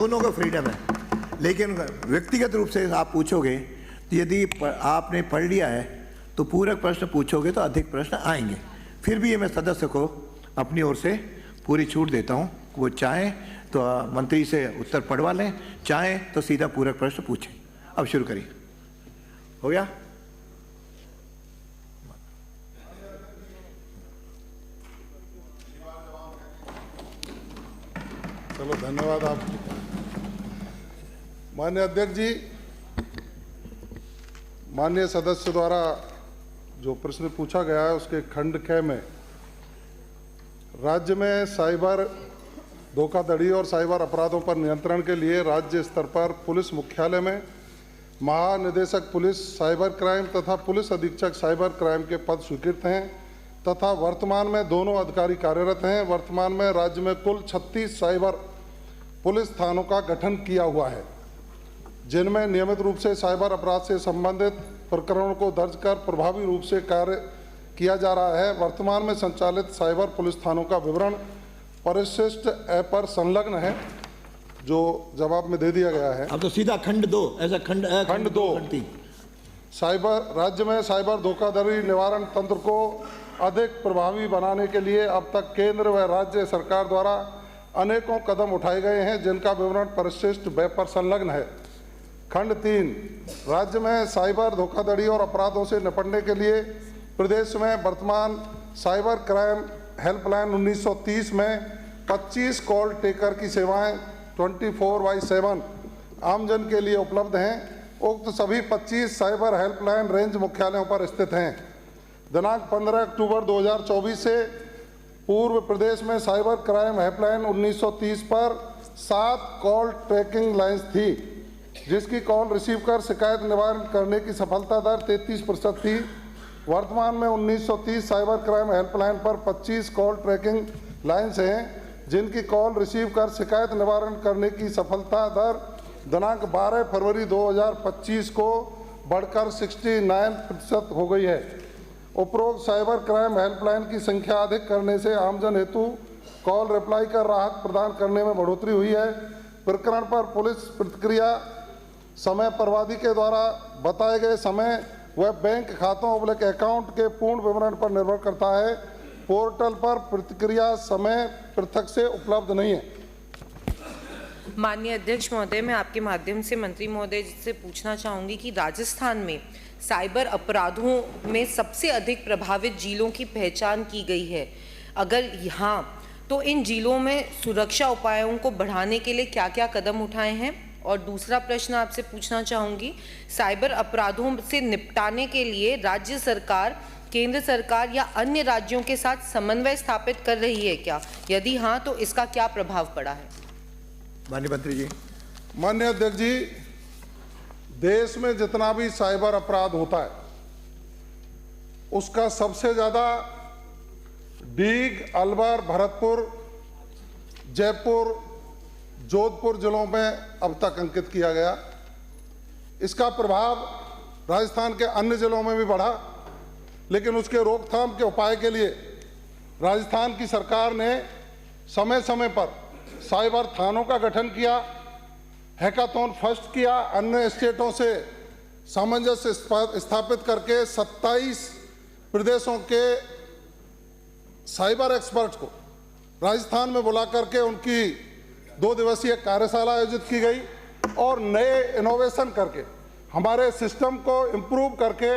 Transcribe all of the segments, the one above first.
दोनों का फ्रीडम है, लेकिन व्यक्तिगत रूप से आप पूछोगे तो यदि आपने पढ़ लिया है तो पूरक प्रश्न पूछोगे तो अधिक प्रश्न आएंगे। फिर भी ये मैं सदस्य को अपनी ओर से पूरी छूट देता हूँ, वो चाहें तो मंत्री से उत्तर पढ़वा लें, चाहें तो सीधा पूरक प्रश्न पूछें। अब शुरू करिए। हो गया? चलो, धन्यवाद आप माननीय अध्यक्ष जी। माननीय सदस्य द्वारा जो प्रश्न पूछा गया है उसके खंड ख में राज्य में साइबर धोखाधड़ी और साइबर अपराधों पर नियंत्रण के लिए राज्य स्तर पर पुलिस मुख्यालय में महानिदेशक पुलिस साइबर क्राइम तथा पुलिस अधीक्षक साइबर क्राइम के पद स्वीकृत हैं तथा वर्तमान में दोनों अधिकारी कार्यरत हैं। वर्तमान में राज्य में कुल 36 साइबर पुलिस थानों का गठन किया हुआ है, जिनमें नियमित रूप से साइबर अपराध से संबंधित प्रकरणों को दर्ज कर प्रभावी रूप से कार्य किया जा रहा है। वर्तमान में संचालित साइबर पुलिस थानों का विवरण परिशिष्ट ऐप पर संलग्न है, जो जवाब में दे दिया गया है। अब तो सीधा खंड 2, ऐसा खंड 2 साइबर राज्य में साइबर धोखाधड़ी निवारण तंत्र को अधिक प्रभावी बनाने के लिए अब तक केंद्र व राज्य सरकार द्वारा अनेकों कदम उठाए गए हैं, जिनका विवरण परिशिष्ट वेब पर संलग्न है। खंड 3 राज्य में साइबर धोखाधड़ी और अपराधों से निपटने के लिए प्रदेश में वर्तमान साइबर क्राइम हेल्पलाइन 1930 में 25 कॉल टेकर की सेवाएं 24/7 आमजन के लिए उपलब्ध हैं। उक्त सभी 25 साइबर हेल्पलाइन रेंज मुख्यालयों पर स्थित हैं। दिनांक 15 अक्टूबर 2024 से पूर्व प्रदेश में साइबर क्राइम हेल्पलाइन 1930 पर 7 कॉल ट्रैकिंग लाइन्स थी, जिसकी कॉल रिसीव कर शिकायत निवारण करने की सफलता दर 33% थी। वर्तमान में 1930 साइबर क्राइम हेल्पलाइन पर 25 कॉल ट्रैकिंग लाइन्स हैं, जिनकी कॉल रिसीव कर शिकायत निवारण करने की सफलता दर दिनांक 12 फरवरी 2025 को बढ़कर 69% हो गई है। उपरोक्त साइबर क्राइम हेल्पलाइन की संख्या अधिक करने से आमजन हेतु कॉल रिप्लाई कर राहत प्रदान करने में बढ़ोतरी हुई है। प्रकरण पर पुलिस प्रतिक्रिया समय प्रवादी के द्वारा बताए गए समय वह बैंक खातों अकाउंट के पूर्ण विवरण पर निर्भर करता है। पोर्टल पर प्रतिक्रिया समय पृथक से उपलब्ध नहीं है। माननीय अध्यक्ष महोदय, मैं आपके माध्यम से मंत्री महोदय से पूछना चाहूंगी कि राजस्थान में साइबर अपराधों में सबसे अधिक प्रभावित जिलों की पहचान की गई है। अगर यहाँ तो इन जिलों में सुरक्षा उपायों को बढ़ाने के लिए क्या क्या कदम उठाए हैं? और दूसरा प्रश्न आपसे पूछना चाहूंगी, साइबर अपराधों से निपटाने के लिए राज्य सरकार, केंद्र सरकार या अन्य राज्यों के साथ समन्वय स्थापित कर रही है क्या? यदि हाँ, तो इसका क्या प्रभाव पड़ा है? माननीय मंत्री जी। माननीय अध्यक्ष जी, देश में जितना भी साइबर अपराध होता है उसका सबसे ज्यादा डीग, अलवर, भरतपुर, जयपुर, जोधपुर जिलों में अब तक अंकित किया गया। इसका प्रभाव राजस्थान के अन्य जिलों में भी बढ़ा, लेकिन उसके रोकथाम के उपाय के लिए राजस्थान की सरकार ने समय समय पर साइबर थानों का गठन किया, हैकाथॉन फर्स्ट किया, अन्य स्टेटों से सामंजस्य स्थापित करके 27 प्रदेशों के साइबर एक्सपर्ट को राजस्थान में बुला करके उनकी 2 दिवसीय कार्यशाला आयोजित की गई और नए इनोवेशन करके हमारे सिस्टम को इम्प्रूव करके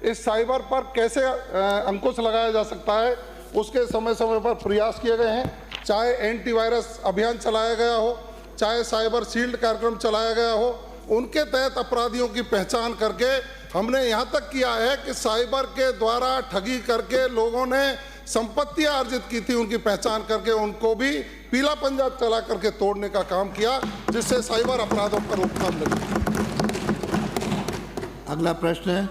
इस साइबर पर कैसे अंकुश लगाया जा सकता है, उसके समय समय पर प्रयास किए गए हैं। चाहे एंटीवायरस अभियान चलाया गया हो, चाहे साइबर शील्ड कार्यक्रम चलाया गया हो, उनके तहत अपराधियों की पहचान करके हमने यहाँ तक किया है कि साइबर के द्वारा ठगी करके लोगों ने संपत्तियां अर्जित की थी, उनकी पहचान करके उनको भी पीला पंजा चला करके तोड़ने का काम किया, जिससे साइबर अपराधों पर रोकथाम लगी। अगला प्रश्न है।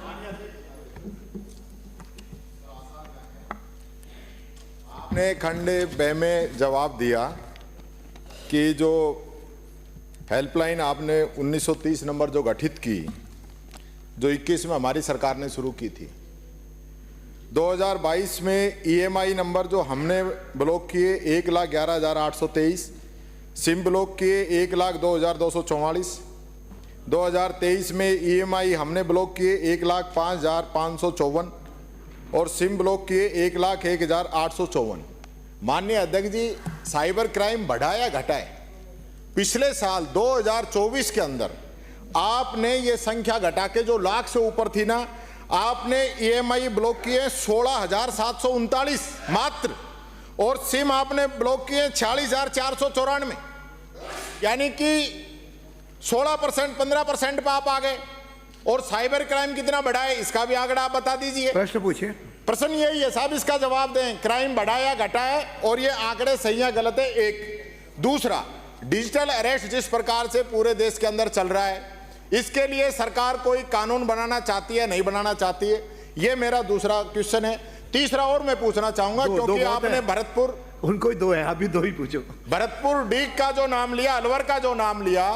आपने खंड ब में जवाब दिया कि जो हेल्पलाइन आपने 1930 नंबर जो गठित की, जो 21 में हमारी सरकार ने शुरू की थी, 2022 में EMI नंबर जो हमने ब्लॉक किए 1,11,823, सिम ब्लॉक किए 1,02,244। 2023 में EMI हमने ब्लॉक किए 1,05,554 और सिम ब्लॉक किए 1,01,854। माननीय अध्यक्ष जी, साइबर क्राइम बढ़ा या घटा है? पिछले साल 2024 के अंदर आपने ये संख्या घटा के, जो लाख से ऊपर थी ना, आपने EMI ब्लॉक किए 16,739 मात्र, और सिम आपने ब्लॉक किए 46,494, यानी कि 16%, 15% पे आप आ गए। और साइबर क्राइम कितना बढ़ा है, इसका भी आंकड़ा आप बता दीजिए। प्रश्न पूछिए। प्रश्न यही है साहब, इसका जवाब दें। क्राइम बढ़ा या घटा है, और ये आंकड़े सही या गलत है? एक। दूसरा, डिजिटल अरेस्ट जिस प्रकार से पूरे देश के अंदर चल रहा है, इसके लिए सरकार कोई कानून बनाना चाहती है, नहीं बनाना चाहती है? ये मेरा दूसरा क्वेश्चन है। तीसरा और मैं पूछना चाहूंगा, क्योंकि आपने भरतपुर, उनको ही दो है, अभी दो ही पूछो। भरतपुर डीग का जो नाम लिया, अलवर का जो नाम लिया,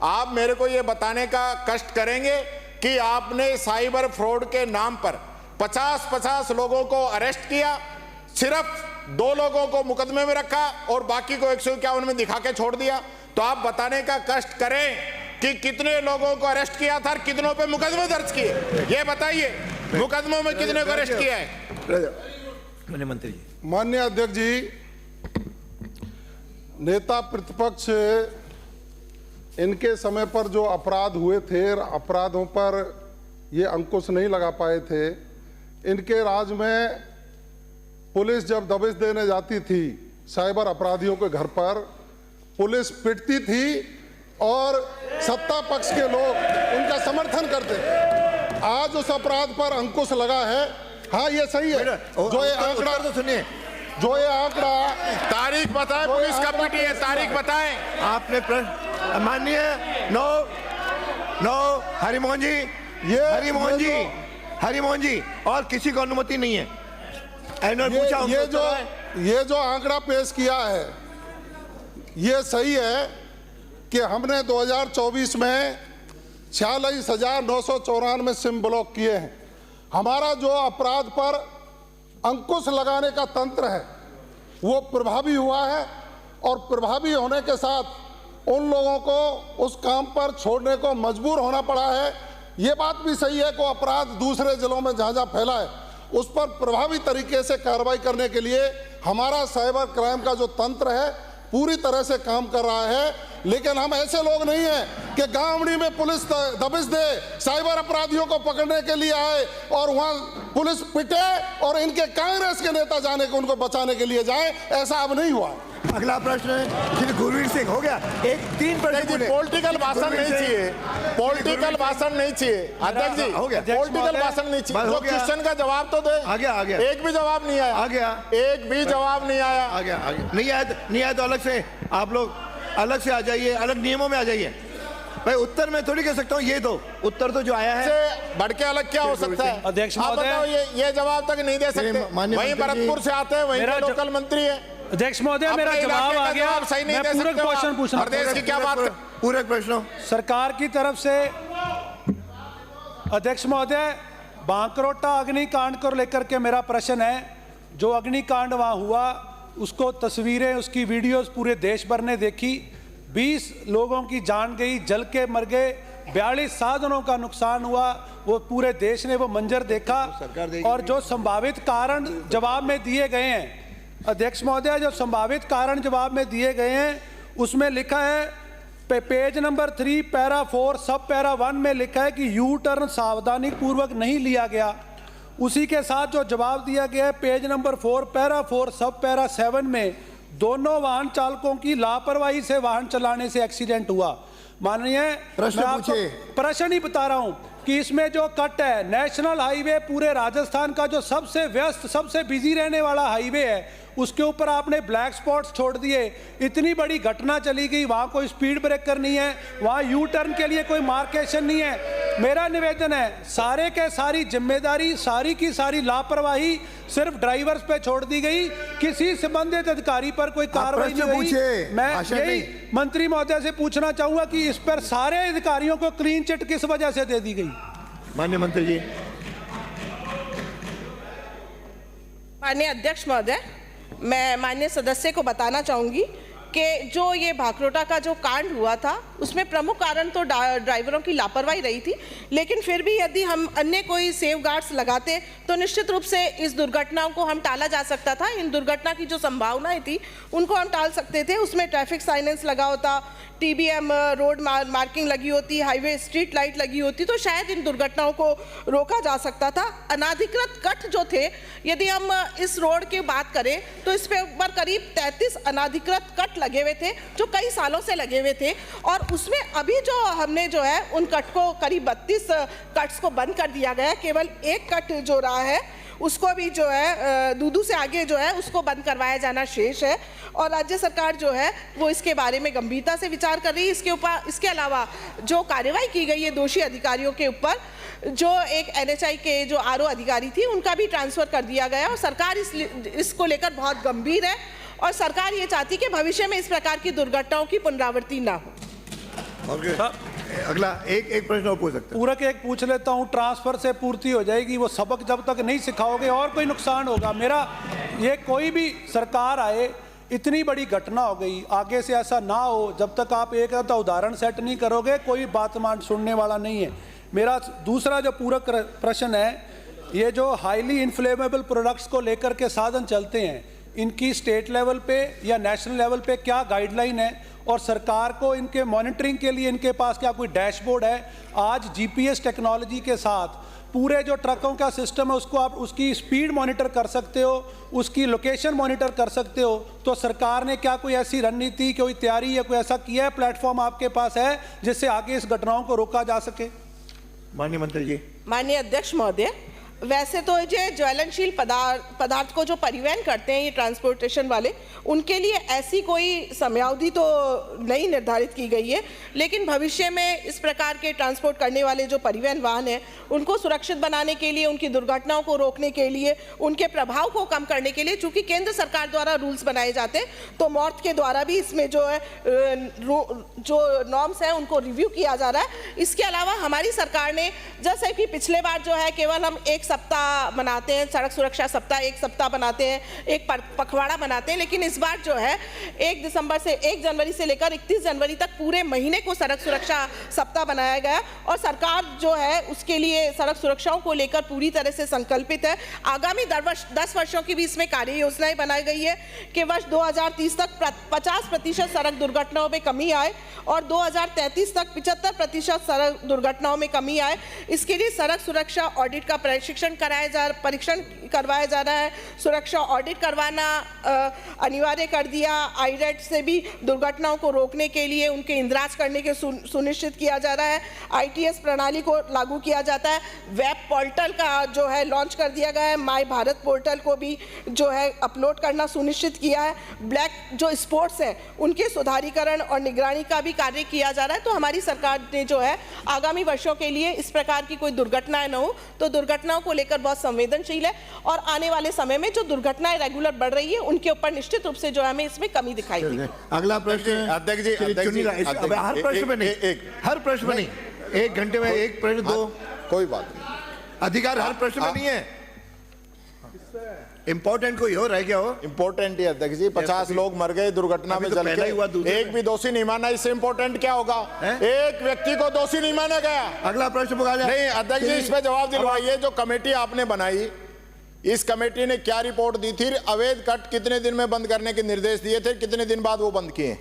आप मेरे को ये बताने का कष्ट करेंगे कि आपने साइबर फ्रॉड के नाम पर 50-50 लोगों को अरेस्ट किया, सिर्फ 2 लोगों को मुकदमे में रखा और बाकी को 151 में दिखा के छोड़ दिया। तो आप बताने का कष्ट करें कि कितने लोगों को अरेस्ट किया था, कितनों पे मुकदमे दर्ज किए, ये बताइए। मुकदमों में कितने को अरेस्ट किया है? मंत्री जी। माननीय अध्यक्ष जी, नेता प्रतिपक्ष इनके समय पर जो अपराध हुए थे, अपराधों पर ये अंकुश नहीं लगा पाए थे। इनके राज में पुलिस जब दबिश देने जाती थी साइबर अपराधियों के घर पर, पुलिस पिटती थी और सत्ता पक्ष के लोग उनका समर्थन करते। आज उस अपराध पर अंकुश लगा है। हाँ, ये सही है। जो ये आंकड़ा, तो सुनिए, जो ये आंकड़ा, तारीख बताएं, पुलिस कब पिटी है, तारीख बताएं। आपने प्रश्न, माननीय नो हरिमोहन जी, हरिमोहन जी, और किसी को अनुमति नहीं है। ये जो आंकड़ा पेश किया है, ये सही है कि हमने 2024 में 46,994 सिम ब्लॉक किए हैं। हमारा जो अपराध पर अंकुश लगाने का तंत्र है वो प्रभावी हुआ है, और प्रभावी होने के साथ उन लोगों को उस काम पर छोड़ने को मजबूर होना पड़ा है। ये बात भी सही है कि अपराध दूसरे जिलों में जहाँ जहाँ फैला है उस पर प्रभावी तरीके से कार्रवाई करने के लिए हमारा साइबर क्राइम का जो तंत्र है पूरी तरह से काम कर रहा है। लेकिन हम ऐसे लोग नहीं हैं कि गांवड़ी में पुलिस दबिश दे, साइबर अपराधियों को पकड़ने के लिए आए और वहां पुलिस पिटे और इनके कांग्रेस के नेता जाने को उनको बचाने के लिए जाए। ऐसा अब नहीं हुआ। अगला प्रश्न है श्री गुरवीर सिंह। हो गया, एक 3 प्रश्न। पॉलिटिकल भाषण नहीं चाहिए, पॉलिटिकल भाषण नहीं चाहिए अध्यक्ष जी, हो गया। पॉलिटिकल भाषण नहीं चाहिए। जो क्वेश्चन का जवाब तो दे। आ गया। एक भी जवाब नहीं आया। आ गया। एक भी जवाब नहीं आया। आ गया। नहीं आया तो अलग से आप लोग अलग से आ जाइए, अलग नियमों में आ जाइए। भाई उत्तर में थोड़ी कह सकता हूँ, ये दो उत्तर तो जो आया है से बढ़ के अलग क्या हो सकता है? अध्यक्ष आप बताओ, ये जवाब तक नहीं दे सकते। वहीं भरतपुर से आते हैं, वहीं के लोकल मंत्री है। अध्यक्ष महोदय, मेरा जवाब आ गया। मैं पूरक क्वेश्चन पूछना, प्रदेश की क्या बात? पूरक प्रश्न सरकार की तरफ से। अध्यक्ष महोदय, बांकरोटा अग्निकांड को लेकर के मेरा प्रश्न है। जो अग्निकांड वहां हुआ, उसको तस्वीरें, उसकी वीडियोस पूरे देश भर ने देखी। 20 लोगों की जान गई, जल के मर गए, 42 साधनों का नुकसान हुआ। वो पूरे देश ने वो मंजर देखा। और जो संभावित कारण जवाब में दिए गए हैं अध्यक्ष महोदय, जो संभावित कारण जवाब में दिए गए हैं उसमें लिखा है पेज नंबर 3 पैरा 4 सब पैरा 1 में लिखा है कि यू टर्न सावधानी पूर्वक नहीं लिया गया। उसी के साथ जो जवाब दिया गया है पेज नंबर 4 पैरा 4 सब पैरा 7 में, दोनों वाहन चालकों की लापरवाही से वाहन चलाने से एक्सीडेंट हुआ। माननीय, प्रश्न ही बता रहा हूं कि इसमें जो कट है, नेशनल हाईवे पूरे राजस्थान का जो सबसे व्यस्त, सबसे बिजी रहने वाला हाईवे है, उसके ऊपर आपने ब्लैक स्पॉट्स छोड़ दिए। इतनी बड़ी घटना चली गई, वहां कोई स्पीड ब्रेकर नहीं है, वहां यू टर्न के लिए कोई मार्केशन नहीं है। मेरा निवेदन है, सारे के सारी जिम्मेदारी, सारी की सारी लापरवाही सिर्फ ड्राइवर्स पे छोड़ दी गई, किसी संबंधित अधिकारी पर कोई कार्रवाई नहीं हुई। मैं यही मंत्री महोदय से पूछना चाहूंगा कि इस पर सारे अधिकारियों को क्लीन चिट किस वजह से दे दी गई? माननीय मंत्री जी। माननीय अध्यक्ष महोदय, मैं माननीय सदस्य को बताना चाहूंगी कि जो ये भाखरोटा का जो कांड हुआ था उसमें प्रमुख कारण तो ड्राइवरों की लापरवाही रही थी, लेकिन फिर भी यदि हम अन्य कोई सेफ गार्ड्स लगाते तो निश्चित रूप से इस दुर्घटनाओं को हम टाला जा सकता था। इन दुर्घटना की जो संभावनाएं थी उनको हम टाल सकते थे। उसमें ट्रैफिक साइलेंस लगा होता, TBM रोड मार्किंग लगी होती, हाईवे स्ट्रीट लाइट लगी होती, तो शायद इन दुर्घटनाओं को रोका जा सकता था। अनाधिकृत कट जो थे, यदि हम इस रोड की बात करें तो इस पे ऊपर करीब 33 अनाधिकृत कट लगे हुए थे जो कई सालों से लगे हुए थे, और उसमें अभी जो हमने जो है उन कट को करीब 32 कट्स को बंद कर दिया गया। केवल एक कट जो रहा है उसको भी जो है दूदू से आगे जो है उसको बंद करवाया जाना शेष है, और राज्य सरकार जो है वो इसके बारे में गंभीरता से विचार कर रही है। इसके अलावा जो कार्रवाई की गई है दोषी अधिकारियों के ऊपर, जो एक NHI के जो RO अधिकारी थी उनका भी ट्रांसफर कर दिया गया, और सरकार इसको लेकर बहुत गंभीर है, और सरकार ये चाहती है कि भविष्य में इस प्रकार की दुर्घटनाओं की पुनरावृत्ति ना हो। अगला एक प्रश्न और पूछ सकते हैं। पूरक एक पूछ लेता हूं, ट्रांसफर से पूर्ति हो जाएगी, वो सबक जब तक नहीं सिखाओगे और कोई नुकसान होगा। मेरा ये, कोई भी सरकार आए, इतनी बड़ी घटना हो गई, आगे से ऐसा ना हो, जब तक आप एक उदाहरण सेट नहीं करोगे कोई बात मान सुनने वाला नहीं है। मेरा दूसरा जो पूरक प्रश्न है, ये जो हाईली इन्फ्लेमेबल प्रोडक्ट्स को लेकर के साधन चलते हैं, इनकी स्टेट लेवल पे या नेशनल लेवल पे क्या गाइडलाइन है, और सरकार को इनके मॉनिटरिंग के लिए इनके पास क्या कोई डैशबोर्ड है? आज GPS टेक्नोलॉजी के साथ पूरे जो ट्रकों का सिस्टम है उसको आप उसकी स्पीड मॉनिटर कर सकते हो, उसकी लोकेशन मॉनिटर कर सकते हो। तो सरकार ने क्या कोई ऐसी रणनीति, कोई तैयारी या कोई ऐसा किया है, प्लेटफॉर्म आपके पास है जिससे आगे इस घटनाओं को रोका जा सके? माननीय मंत्री जी। माननीय अध्यक्ष महोदय, वैसे तो ये ज्वलनशील पदार्थ को जो परिवहन करते हैं ये ट्रांसपोर्टेशन वाले, उनके लिए ऐसी कोई समयावधि तो नहीं निर्धारित की गई है, लेकिन भविष्य में इस प्रकार के ट्रांसपोर्ट करने वाले जो परिवहन वाहन हैं उनको सुरक्षित बनाने के लिए, उनकी दुर्घटनाओं को रोकने के लिए, उनके प्रभाव को कम करने के लिए, चूंकि केंद्र सरकार द्वारा रूल्स बनाए जाते हैं तो मॉर्थ के द्वारा भी इसमें जो है जो नॉर्म्स हैं उनको रिव्यू किया जा रहा है। इसके अलावा हमारी सरकार ने, जैसे कि पिछले बार जो है केवल हम एक सप्ताह मनाते हैं, सड़क सुरक्षा सप्ताह एक सप्ताह बनाते हैं, एक पखवाड़ा बनाते हैं, लेकिन इस बार जो है 1 जनवरी से लेकर 31 जनवरी तक पूरे महीने को सड़क सुरक्षा सप्ताह बनाया गया, और सरकार जो है उसके लिए सड़क सुरक्षाओं को लेकर पूरी तरह से संकल्पित है। आगामी 10 वर्षों की भी इसमें कार्य योजनाएं बनाई गई है कि वर्ष 2030 तक 50% सड़क दुर्घटनाओं में कमी आए और 2033 तक 75% सड़क दुर्घटनाओं में कमी आए। इसके लिए सड़क सुरक्षा ऑडिट का परीक्षण करवाया जा रहा है। सुरक्षा ऑडिट करवाना अनिवार्य कर दिया। IRAT से भी दुर्घटनाओं को रोकने के लिए उनके इंद्राज करने के सुनिश्चित किया जा रहा है। ITS प्रणाली को लागू किया जाता है। वेब पोर्टल का जो है लॉन्च कर दिया गया है। माय भारत पोर्टल को भी जो है अपलोड करना सुनिश्चित किया है। ब्लैक जो स्पोर्ट्स है उनके सुधारीकरण और निगरानी का भी कार्य किया जा रहा है। तो हमारी सरकार ने जो है आगामी वर्षों के लिए इस प्रकार की कोई दुर्घटनाएं न हो, तो दुर्घटनाओं को लेकर बहुत संवेदनशील है, और आने वाले समय में जो दुर्घटनाएं रेगुलर बढ़ रही है उनके ऊपर निश्चित रूप से जो हमें इसमें कमी दिखाई दी। अगला प्रश्न अध्यक्ष जी, हर प्रश्न में नहीं, हर प्रश्न में नहीं, 1 घंटे में एक प्रश्न दो, कोई बात नहीं, अधिकार हर प्रश्न में नहीं है। इंपॉर्टेंट कोई हो रह गया हो, इंपॉर्टेंट ही अध्यक्ष जी, 50 लोग मर गए दुर्घटना में जल के, एक भी दोषी नहीं माना, इससे इंपॉर्टेंट क्या होगा? एक व्यक्ति को दोषी नहीं माना गया। अगला प्रश्न नहीं अध्यक्ष जी, इसमें जवाब दिलवाइए। जो कमेटी आपने बनाई, इस कमेटी ने क्या रिपोर्ट दी थी? अवैध कट कितने दिन में बंद करने के निर्देश दिए थे, कितने दिन बाद वो बंद किए?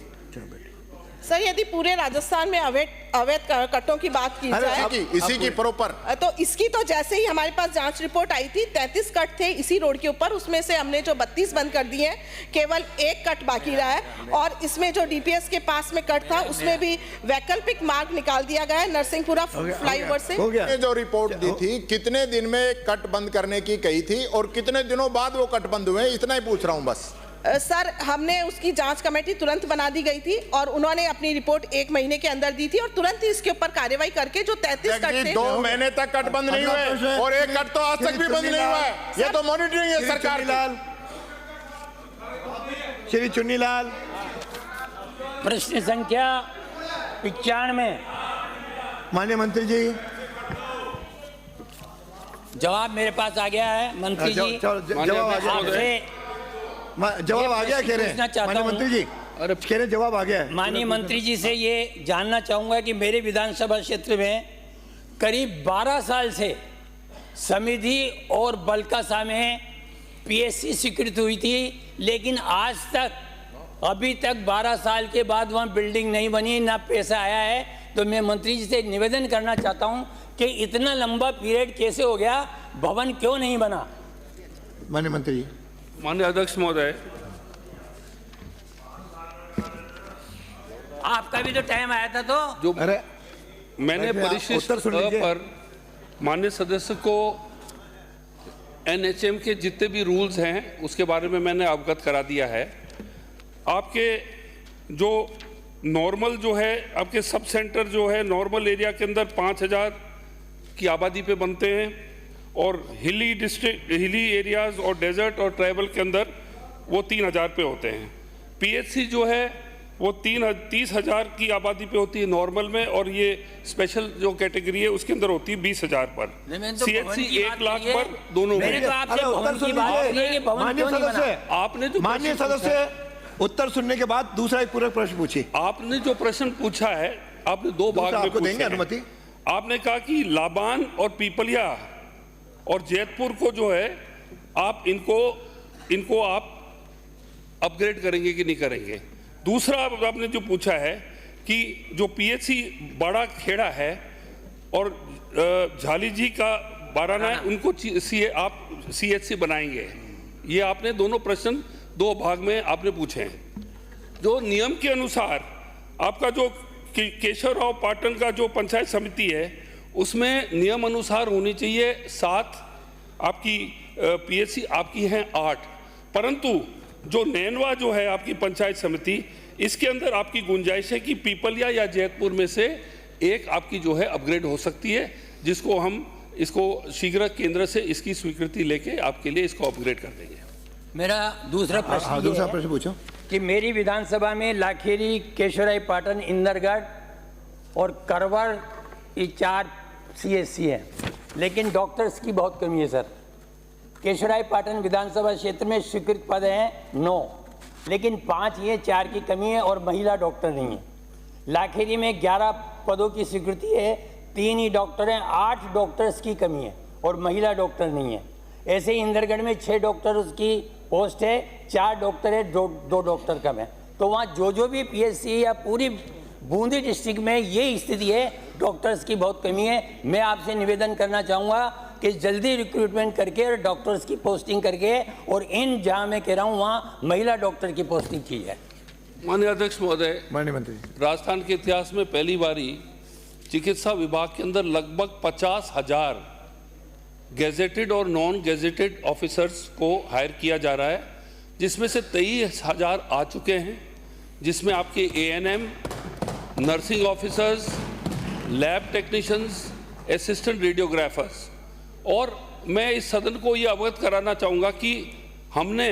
सर, यदि पूरे राजस्थान में अवैध कटों की बात की जाए, इसी की प्रॉपर, तो इसकी तो जैसे ही हमारे पास जांच रिपोर्ट आई थी 33 कट थे इसी रोड के ऊपर, उसमें से हमने जो 32 बंद कर दिए हैं, केवल 1 कट बाकी रहा है। और इसमें जो DPS के पास में कट था उसमें भी वैकल्पिक मार्ग निकाल दिया गया है नरसिंहपुरा फ्लाईओवर से। जो रिपोर्ट दी थी कितने दिन में कट बंद करने की कही थी और कितने दिनों बाद वो कट बंद हुए, इतना ही पूछ रहा हूं बस। सर, हमने उसकी जांच कमेटी तुरंत बना दी गई थी और उन्होंने अपनी रिपोर्ट 1 महीने के अंदर दी थी, और तुरंत ही इसके ऊपर कार्रवाई करके जो 33 कट थे, 2 महीने तक कट बंद नहीं हुए और 1 कट तो आज तक भी बंद नहीं हुआ है। ये तो मॉनिटरिंग है सरकार की। श्री चुन्नीलाल, प्रश्न संख्या 95। माननीय मंत्री जी, जवाब मेरे पास आ गया है मंत्री जी। जवाब आ गया, आपसे जवाब आ गया कह रहे हैं पूछना चाहता माननीय हूं। मंत्री जी। अरे कह रहे जवाब आ गया है। माननीय मंत्री जी से ये जानना चाहूँगा कि मेरे विधानसभा क्षेत्र में करीब 12 साल से समिति और बलकासा में पीएससी स्वीकृत हुई थी, लेकिन आज तक अभी तक 12 साल के बाद वहाँ बिल्डिंग नहीं बनी, ना पैसा आया है। तो मैं मंत्री जी से निवेदन करना चाहता हूँ कि इतना लंबा पीरियड कैसे हो गया, भवन क्यों नहीं बना? माननीय मंत्री। माननीय अध्यक्ष महोदय, आपका भी तो टाइम आया था। तो जो अरे मैंने बैठिए, आप परिशिष्ट उत्तर सुन लीजिए। पर माननीय सदस्य को एनएचएम के जितने भी रूल्स हैं उसके बारे में मैंने अवगत करा दिया है। आपके जो नॉर्मल जो है, आपके सब सेंटर जो है नॉर्मल एरिया के अंदर 5000 की आबादी पे बनते हैं, और हिली डिस्ट्रिक्ट, हिली एरियाज और डेजर्ट और ट्राइबल के अंदर वो 3000 पे होते हैं। पीएचसी जो है वो 30,000 की आबादी पे होती है नॉर्मल में, और ये स्पेशल जो कैटेगरी है उसके अंदर होती है 20,000 पर। सीएचसी 1 लाख पर दोनों मैंने में। तो आपसे भवन की बात की है कि भवन क्यों नहीं बना? आपने जो माननीय प्रश्न पूछा है- सदस्य उत्तर सुनने के बाद दूसरा एक पूरक प्रश्न पूछिए। आपने जो प्रश्न पूछा है, आपने दो भाग में आपको पूछे देंगे हैं। अनुमति। आपने कहा कि लाबान और पीपलिया और जैतपुर को जो है आप इनको आप अपग्रेड करेंगे कि नहीं करेंगे। दूसरा आपने जो पूछा है कि जो पीएचसी बड़ा खेड़ा है और झाली जी का बाराना है, उनको आप सीएचसी बनाएंगे। ये आपने दोनों प्रश्न दो भाग में आपने पूछे हैं। जो नियम के अनुसार आपका जो केशव राव पाटन का जो पंचायत समिति है उसमें नियम अनुसार होनी चाहिए 7, आपकी पीएचसी आपकी हैं 8, परंतु जो नैनवा जो है आपकी पंचायत समिति, इसके अंदर आपकी गुंजाइश है कि पीपलिया या जैतपुर में से एक आपकी जो है अपग्रेड हो सकती है, जिसको हम इसको शीघ्र केंद्र से इसकी स्वीकृति लेके आपके लिए इसको अपग्रेड कर देंगे। मेरा दूसरा प्रश्न ये दूसरा है प्रश्न पूछो। कि मेरी विधानसभा में लाखेरी, केशवराय पाटन, इंदरगढ़ और करवर ये 4 सीएचसी है, लेकिन डॉक्टर्स की बहुत कमी है सर। केशवराय पाटन विधानसभा क्षेत्र में स्वीकृत पद हैं 9, लेकिन 5 ये 4 की कमी है और महिला डॉक्टर नहीं है। लाखेरी में 11 पदों की स्वीकृति है, 3 ही डॉक्टर हैं, 8 डॉक्टर्स की कमी है और महिला डॉक्टर नहीं है। ऐसे ही इंदरगढ़ में 6 डॉक्टर्स की पोस्ट है, 4 डॉक्टर है, 2 डॉक्टर कम है। तो वहाँ जो भी पीएचसी या पूरी बूंदी डिस्ट्रिक्ट में ये स्थिति है, डॉक्टर्स की बहुत कमी है। मैं आपसे निवेदन करना चाहूँगा कि जल्दी रिक्रूटमेंट करके और डॉक्टर्स की पोस्टिंग करके, और इन जहाँ मैं कह रहा हूँ वहाँ महिला डॉक्टर की पोस्टिंग की जाए। माननीय अध्यक्ष महोदय, माननीय मंत्री। राजस्थान के इतिहास में पहली बारी चिकित्सा विभाग के अंदर लगभग 50,000 गैजेटेड और नॉन गैजेटेड ऑफिसर्स को हायर किया जा रहा है, जिसमें से 23,000 आ चुके हैं, जिसमें आपके ANM, nursing officers, lab technicians, assistant radiographers. और मैं इस सदन को ये अवगत कराना चाहूँगा कि हमने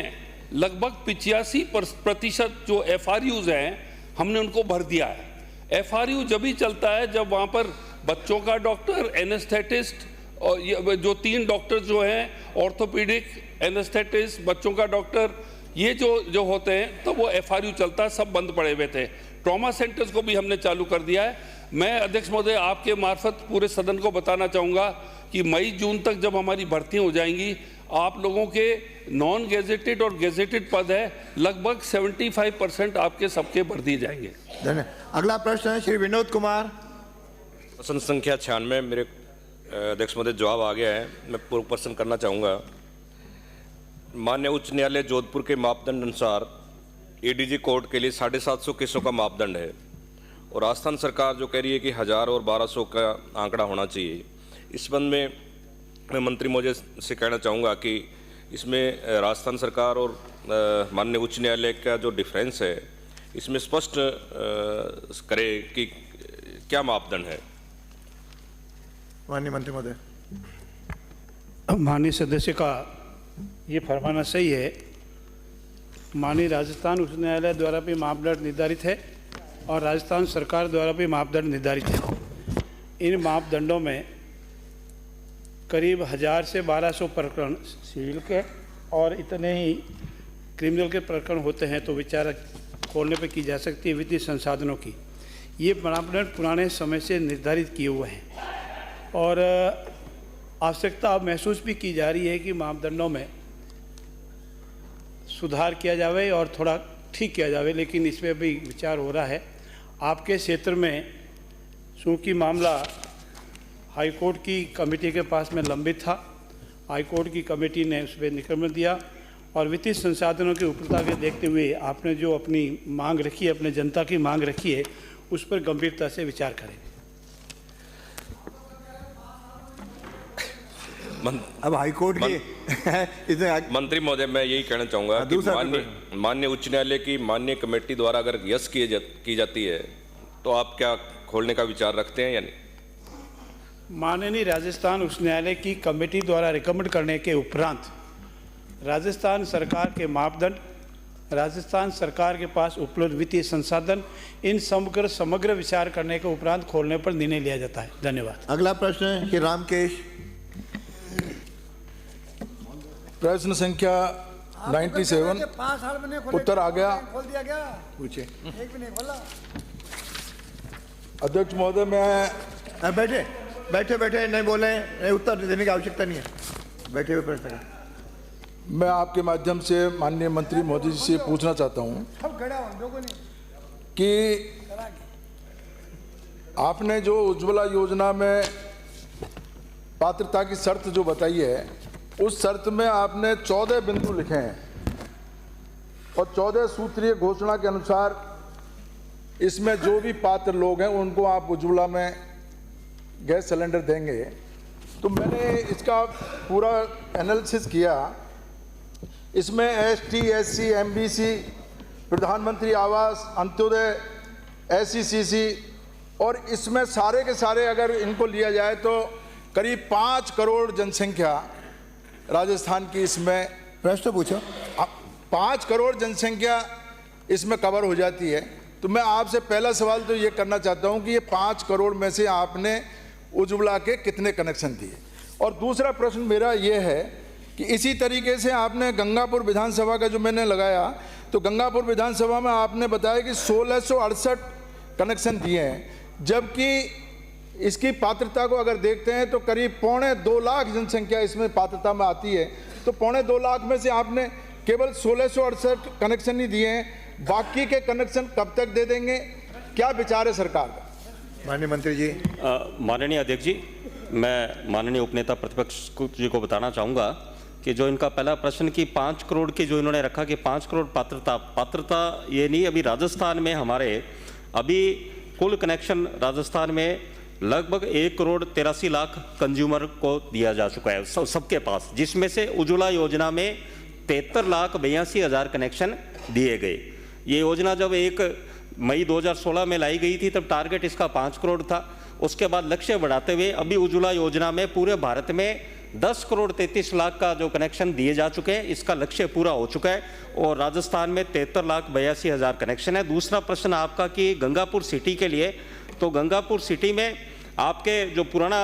लगभग 85% जो एफआरयूज हैं हमने उनको भर दिया है। एफआरयू जब भी चलता है जब वहाँ पर बच्चों का डॉक्टर, एनेस्थेटिस्ट और ये जो 3 डॉक्टर जो हैं, ऑर्थोपीडिक, एनेस्थेटिस्ट, बच्चों का डॉक्टर, ये जो होते हैं तो वो एफआरयू चलता है, सब बंद पड़े हुए थे। ट्रॉमा सेंटर्स को भी हमने चालू कर दिया है। मैं अध्यक्ष महोदय आपके मार्फत पूरे सदन को बताना चाहूँगा कि मई जून तक जब हमारी भर्तियाँ हो जाएंगी, आप लोगों के नॉन गैजेटेड और गैजेटेड पद है लगभग 75% आपके सबके भर दिए जाएंगे। धन्यवाद। अगला प्रश्न है श्री विनोद कुमार। प्रश्न संख्या 96 मेरे अध्यक्ष महोदय जवाब आ गया है। मैं पूर्व प्रश्न करना चाहूँगा। माननीय उच्च न्यायालय जोधपुर के मापदंड अनुसार एडीजी कोर्ट के लिए 750 केसों का मापदंड है, और राजस्थान सरकार जो कह रही है कि 1000 और 1200 का आंकड़ा होना चाहिए। इस संबंध में मैं मंत्री महोदय से कहना चाहूँगा कि इसमें राजस्थान सरकार और माननीय उच्च न्यायालय का जो डिफरेंस है, इसमें स्पष्ट करे कि क्या मापदंड है। माननीय मंत्री महोदय। माननीय सदस्य का ये फरमाना सही है। माननीय राजस्थान उच्च न्यायालय द्वारा भी मापदंड निर्धारित है और राजस्थान सरकार द्वारा भी मापदंड निर्धारित है। इन मापदंडों में करीब 1000 से 1200 प्रकरण सिविल के और इतने ही क्रिमिनल के प्रकरण होते हैं। तो विचारक खोलने पर की जा सकती है वित्तीय संसाधनों की। ये मापदंड पुराने समय से निर्धारित किए हुए हैं और आवश्यकता अब महसूस भी की जा रही है कि मापदंडों में सुधार किया जाए और थोड़ा ठीक किया जाए, लेकिन इस पर भी विचार हो रहा है। आपके क्षेत्र में चूँकि मामला हाईकोर्ट की कमेटी के पास में लंबित था, हाईकोर्ट की कमेटी ने उस पर निष्कर्ष दिया और वित्तीय संसाधनों की उपलब्धता के देखते हुए आपने जो अपनी मांग रखी है, अपने जनता की मांग रखी है, उस पर गंभीरता से विचार करें। अब हाईकोर्ट की इसमें मंत्री महोदय, मैं यही कहना चाहूँगा कि माननीय उच्च न्यायालय की माननीय कमेटी द्वारा अगर यस की जाती है तो आप क्या खोलने का विचार रखते हैं या नहीं? माननीय राजस्थान उच्च न्यायालय की कमेटी द्वारा रिकमेंड करने के उपरांत राजस्थान सरकार के मापदंड, राजस्थान सरकार के पास उपलब्ध वित्तीय संसाधन, इन समग्र विचार करने के उपरांत खोलने पर निर्णय लिया जाता है। धन्यवाद। अगला प्रश्न है कि रामकेश। प्रश्न संख्या 97 उत्तर आ गया। पूछे अध्यक्ष महोदय, मैं बैठे बैठे बैठे नहीं बोले, नहीं उत्तर देने की आवश्यकता नहीं है, बैठे हुए प्रश्न करें। मैं आपके माध्यम से माननीय मंत्री मोदी जी से पूछना चाहता हूं कि आपने जो उज्ज्वला योजना में पात्रता की शर्त जो बताई है, उस शर्त में आपने 14 बिंदु लिखे हैं और 14 सूत्रीय घोषणा के अनुसार इसमें जो भी पात्र लोग हैं उनको आप उज्ज्वला में गैस सिलेंडर देंगे। तो मैंने इसका पूरा एनालिसिस किया, इसमें एसटी, एससी, एमबीसी, प्रधानमंत्री आवास, अंत्योदय, एससीसीसी और इसमें सारे के सारे अगर इनको लिया जाए तो करीब 5 करोड़ जनसंख्या राजस्थान की इसमें, प्रश्न पूछो। 5 करोड़ जनसंख्या इसमें कवर हो जाती है। तो मैं आपसे पहला सवाल तो ये करना चाहता हूँ कि ये 5 करोड़ में से आपने उज्ज्वला के कितने कनेक्शन दिए? और दूसरा प्रश्न मेरा ये है कि इसी तरीके से आपने गंगापुर विधानसभा का जो मैंने लगाया, तो गंगापुर विधानसभा में आपने बताया कि 1668 कनेक्शन दिए हैं, जबकि इसकी पात्रता को अगर देखते हैं तो करीब 2.25 लाख जनसंख्या इसमें पात्रता में आती है। तो 2.25 लाख में से आपने केवल 1668 कनेक्शन ही दिए हैं, बाकी के कनेक्शन कब तक दे देंगे? क्या विचार है सरकार का? माननीय मंत्री जी। माननीय अध्यक्ष जी, मैं माननीय उपनेता प्रतिपक्ष जी को बताना चाहूँगा कि जो इनका पहला प्रश्न कि 5 करोड़ की जो इन्होंने रखा कि 5 करोड़ पात्रता ये नहीं, अभी राजस्थान में हमारे अभी कुल कनेक्शन राजस्थान में लगभग 1 करोड़ 83 लाख कंज्यूमर को दिया जा चुका है सबके पास, जिसमें से उज्ज्वला योजना में 73 लाख 82 हज़ार कनेक्शन दिए गए। ये योजना जब 1 मई 2016 में लाई गई थी तब टारगेट इसका 5 करोड़ था। उसके बाद लक्ष्य बढ़ाते हुए अभी उज्ज्वला योजना में पूरे भारत में 10 करोड़ 33 लाख का जो कनेक्शन दिए जा चुके हैं, इसका लक्ष्य पूरा हो चुका है और राजस्थान में 73 लाख 82 हज़ार कनेक्शन है। दूसरा प्रश्न आपका कि गंगापुर सिटी के लिए, तो गंगापुर सिटी में आपके जो पुराना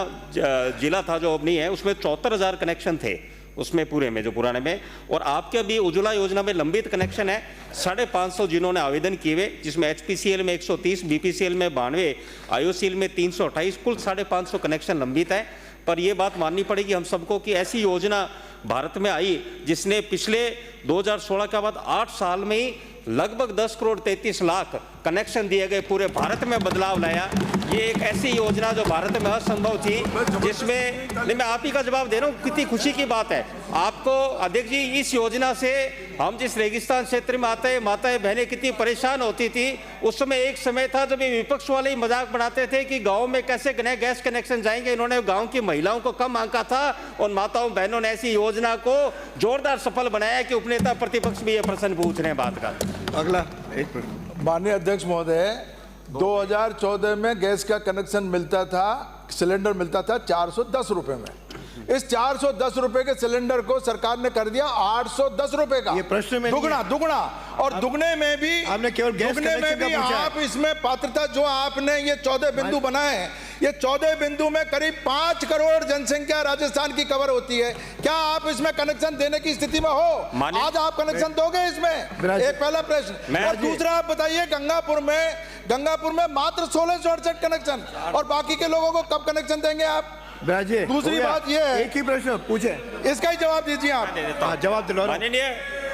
जिला था जो अब नहीं है, उसमें 74,000 कनेक्शन थे उसमें पूरे में जो पुराने में, और आपके अभी उज्ज्वला योजना में लंबित कनेक्शन है 550 जिन्होंने आवेदन किए हुए, जिसमें एचपीसीएल में 130, बीपीसीएल में 92, आईओसीएल में 328, कुल 550 कनेक्शन लंबित है। पर यह बात माननी पड़ेगी हम सबको कि ऐसी योजना भारत में आई जिसने पिछले 2016 के बाद 8 साल में ही लगभग 10 करोड़ 33 लाख कनेक्शन दिए गए, पूरे भारत में बदलाव लाया। ये एक ऐसी योजना जो भारत में असंभव थी, जिसमें नहीं, मैं आप ही का जवाब दे रहा हूँ, कितनी खुशी की बात है आपको अध्यक्ष जी। इस योजना से हम जिस रेगिस्तान क्षेत्र में आते हैं, माताएं बहनें कितनी परेशान होती थी। उस समय एक समय था जब ये विपक्ष वाले ही मजाक बनाते थे कि गाँव में कैसे गैस कनेक्शन जाएंगे। इन्होंने गाँव की महिलाओं को कम आंका था और माताओं बहनों ने ऐसी योजना को जोरदार सफल बनाया कि उपनेता प्रतिपक्ष भी ये प्रश्न पूछ रहे हैं बात का। अगला एक प्रश्न। माननीय अध्यक्ष महोदय, 2014 में गैस का कनेक्शन मिलता था, सिलेंडर मिलता था 410 रुपए में। इस 410 रुपए के सिलेंडर को सरकार ने कर दिया 810 रुपए का। ये प्रश्न में दुगना और दुगने में भी आपने केवल गैस दुगने में भी आप इसमें पात्रता जो आपने ये 14 बिंदु बनाए हैं, ये 14 बिंदु में करीब 5 करोड़ जनसंख्या राजस्थान की कवर होती है। क्या आप इसमें कनेक्शन देने की स्थिति में हो? आज आप कनेक्शन दोगे इसमें? एक पहला प्रश्न। और दूसरा आप बताइए, गंगापुर में मात्र 1668 कनेक्शन, और बाकी के लोगों को कब कनेक्शन देंगे आप? दूसरी बात ये है, एक ही प्रश्न पूछे, इसका ही जवाब दीजिए आप। जवाब दिलवा।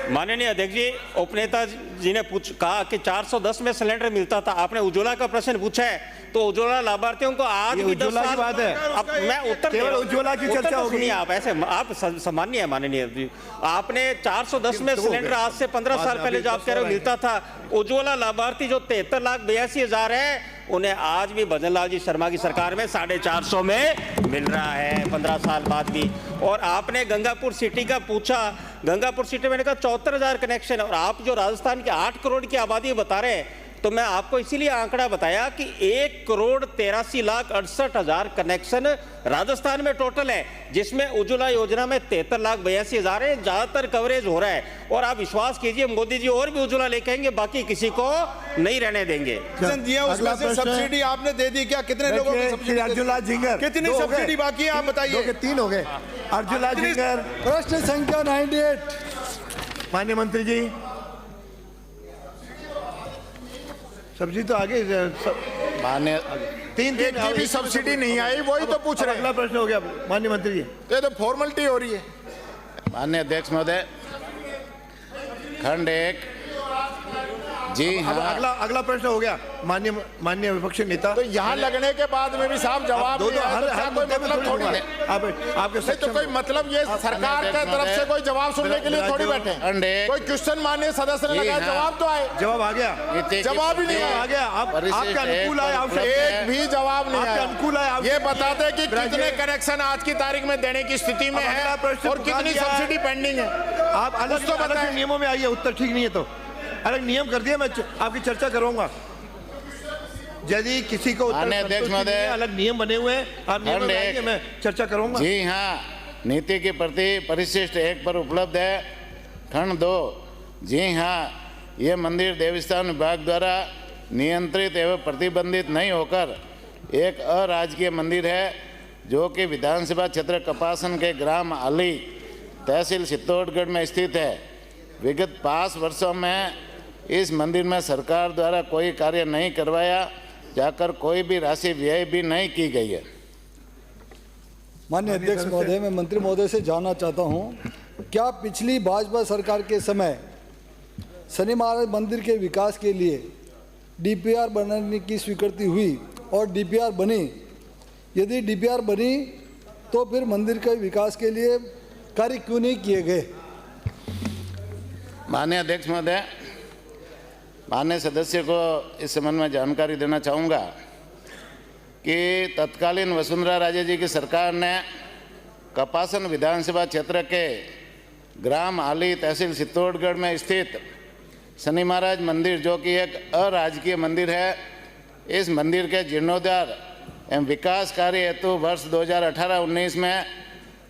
माननीय अध्यक्ष जी, उपनेता जी ने कहा कि 410 में सिलेंडर मिलता था। आपने उज्ज्वला का प्रश्न पूछा है, तो उज्ज्वला लाभार्थियों को आज भी 10 साल बात है। अब मैं उत्तर केवल उज्ज्वला की चर्चा होगी। सुनिए, आप ऐसे आप सामान्य है माननीय जी। आपने 410 में सिलेंडर आज से 15 साल पहले जो आप कह रहे हो मिलता था। उज्ज्वला लाभार्थी जो 73,82,000 है, उन्हें आज भी भजन लाल जी शर्मा की सरकार में 450 में मिल रहा है 15 साल बाद भी। और आपने गंगापुर सिटी का पूछा, गंगापुर सिटी में 74,000 कनेक्शन, और आप जो राजस्थान के 8 करोड़ की आबादी बता रहे हैं, तो मैं आपको इसीलिए आंकड़ा बताया कि 1,83,68,000 कनेक्शन राजस्थान में टोटल है, जिसमें उज्ज्वला योजना में 73,82,000 है। ज्यादातर कवरेज हो रहा है, और आप विश्वास कीजिए मोदी जी और भी उज्ज्वला लेके आएंगे, बाकी किसी को नहीं रहने देंगे। दिया उसमें से सब्सिडी आपने दे दी क्या? कितने लोगों की सब्सिडी? अर्जुनलाल जिंगर, कितनी सब्सिडी बाकी है आप बताइए? 3 हो गए। अर्जुनलाल जिंगर, प्रश्न संख्या 98। माननीय मंत्री जी, सब्सिडी तो आगे मान्य 3 भी सब्सिडी नहीं आई, वही तो पूछ रहे हैं। अगला प्रश्न हो गया माननीय मंत्री जी। ये तो फॉर्मेलिटी हो रही है। माननीय अध्यक्ष महोदय, खंड 1। जी हाँ, अगला प्रश्न हो गया माननीय विपक्षी नेता। तो यहाँ लगने के बाद में भी साहब जवाब नहीं आया, तो क्या कोई मतलब थोड़ी है? आपके नहीं तो कोई मतलब ये सरकार के तरफ से कोई जवाब सुनने के लिए थोड़ी बैठे। कोई क्वेश्चन माननीय सदस्य ने लगाया, जवाब तो आए। जवाब आ गया, जवाब ही नहीं आ गया। आपका अनुकूल आया, एक भी जवाब नहीं आया। अनुकूल आया। ये बताते कि कितने कनेक्शन आज की तारीख में देने की स्थिति में है और कितनी सब्सिडी पेंडिंग है। आप अलग नियमों में आइए, उत्तर ठीक नहीं है तो अलग नियम कर दिए। मैं आपकी चर्चा करूंगा। यदि किसी को अध्यक्ष महोदय, अलग नियम बने हुए हैं, आप नियम में आइए, मैं चर्चा करूंगा। जी हाँ, नीति के प्रति परिशिष्ट 1 पर उपलब्ध है। खंड 2। जी हाँ, ये मंदिर देवस्थान विभाग द्वारा नियंत्रित एवं प्रतिबंधित नहीं होकर एक अराजकीय मंदिर है, जो कि विधानसभा क्षेत्र कपासन के ग्राम आली, तहसील चित्तौड़गढ़ में स्थित है। विगत 5 वर्षों में इस मंदिर में सरकार द्वारा कोई कार्य नहीं करवाया जाकर कोई भी राशि व्यय भी नहीं की गई है। माननीय अध्यक्ष महोदय, मैं मंत्री महोदय से जानना चाहता हूं, क्या पिछली भाजपा सरकार के समय शनि महाराज मंदिर के विकास के लिए डीपीआर बनाने की स्वीकृति हुई और डीपीआर बनी? यदि डीपीआर बनी तो फिर मंदिर के विकास के लिए कार्य क्यों नहीं किए गए? माननीय अध्यक्ष महोदय, माननीय सदस्य को इस संबंध में जानकारी देना चाहूँगा कि तत्कालीन वसुंधरा राजे जी की सरकार ने कपासन विधानसभा क्षेत्र के ग्राम आली, तहसील चित्तौड़गढ़ में स्थित शनि महाराज मंदिर, जो कि एक अराजकीय मंदिर है, इस मंदिर के जीर्णोद्धार एवं विकास कार्य हेतु वर्ष 2018-19 में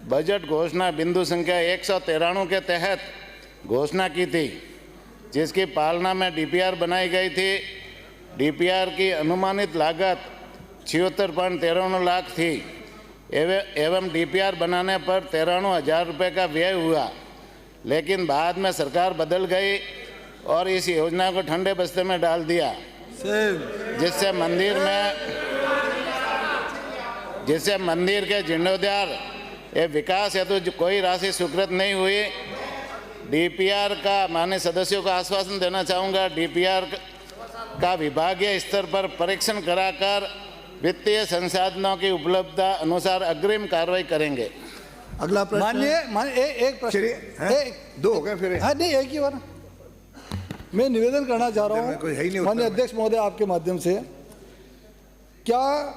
बजट घोषणा बिंदु संख्या 193 के तहत घोषणा की थी, जिसकी पालना में डीपीआर बनाई गई थी। डीपीआर की अनुमानित लागत 76.93 लाख थी एवं डीपीआर बनाने पर 93,000 रुपये का व्यय हुआ, लेकिन बाद में सरकार बदल गई और इस योजना को ठंडे बस्ते में डाल दिया, जिससे मंदिर के जीर्णोद्धार एवं विकास हेतु कोई राशि स्वीकृत नहीं हुई। डीपीआर का माननीय सदस्यों को आश्वासन देना चाहूँगा, डीपीआर का विभागीय स्तर पर परीक्षण कराकर वित्तीय संसाधनों की उपलब्धता अनुसार अग्रिम कार्रवाई करेंगे। अगला प्रश्न। माननीय एक प्रश्न, 2 हो गए फिर। हाँ नहीं, एक ही बार मैं निवेदन करना चाह रहा हूँ माननीय अध्यक्ष महोदय, आपके माध्यम से, क्या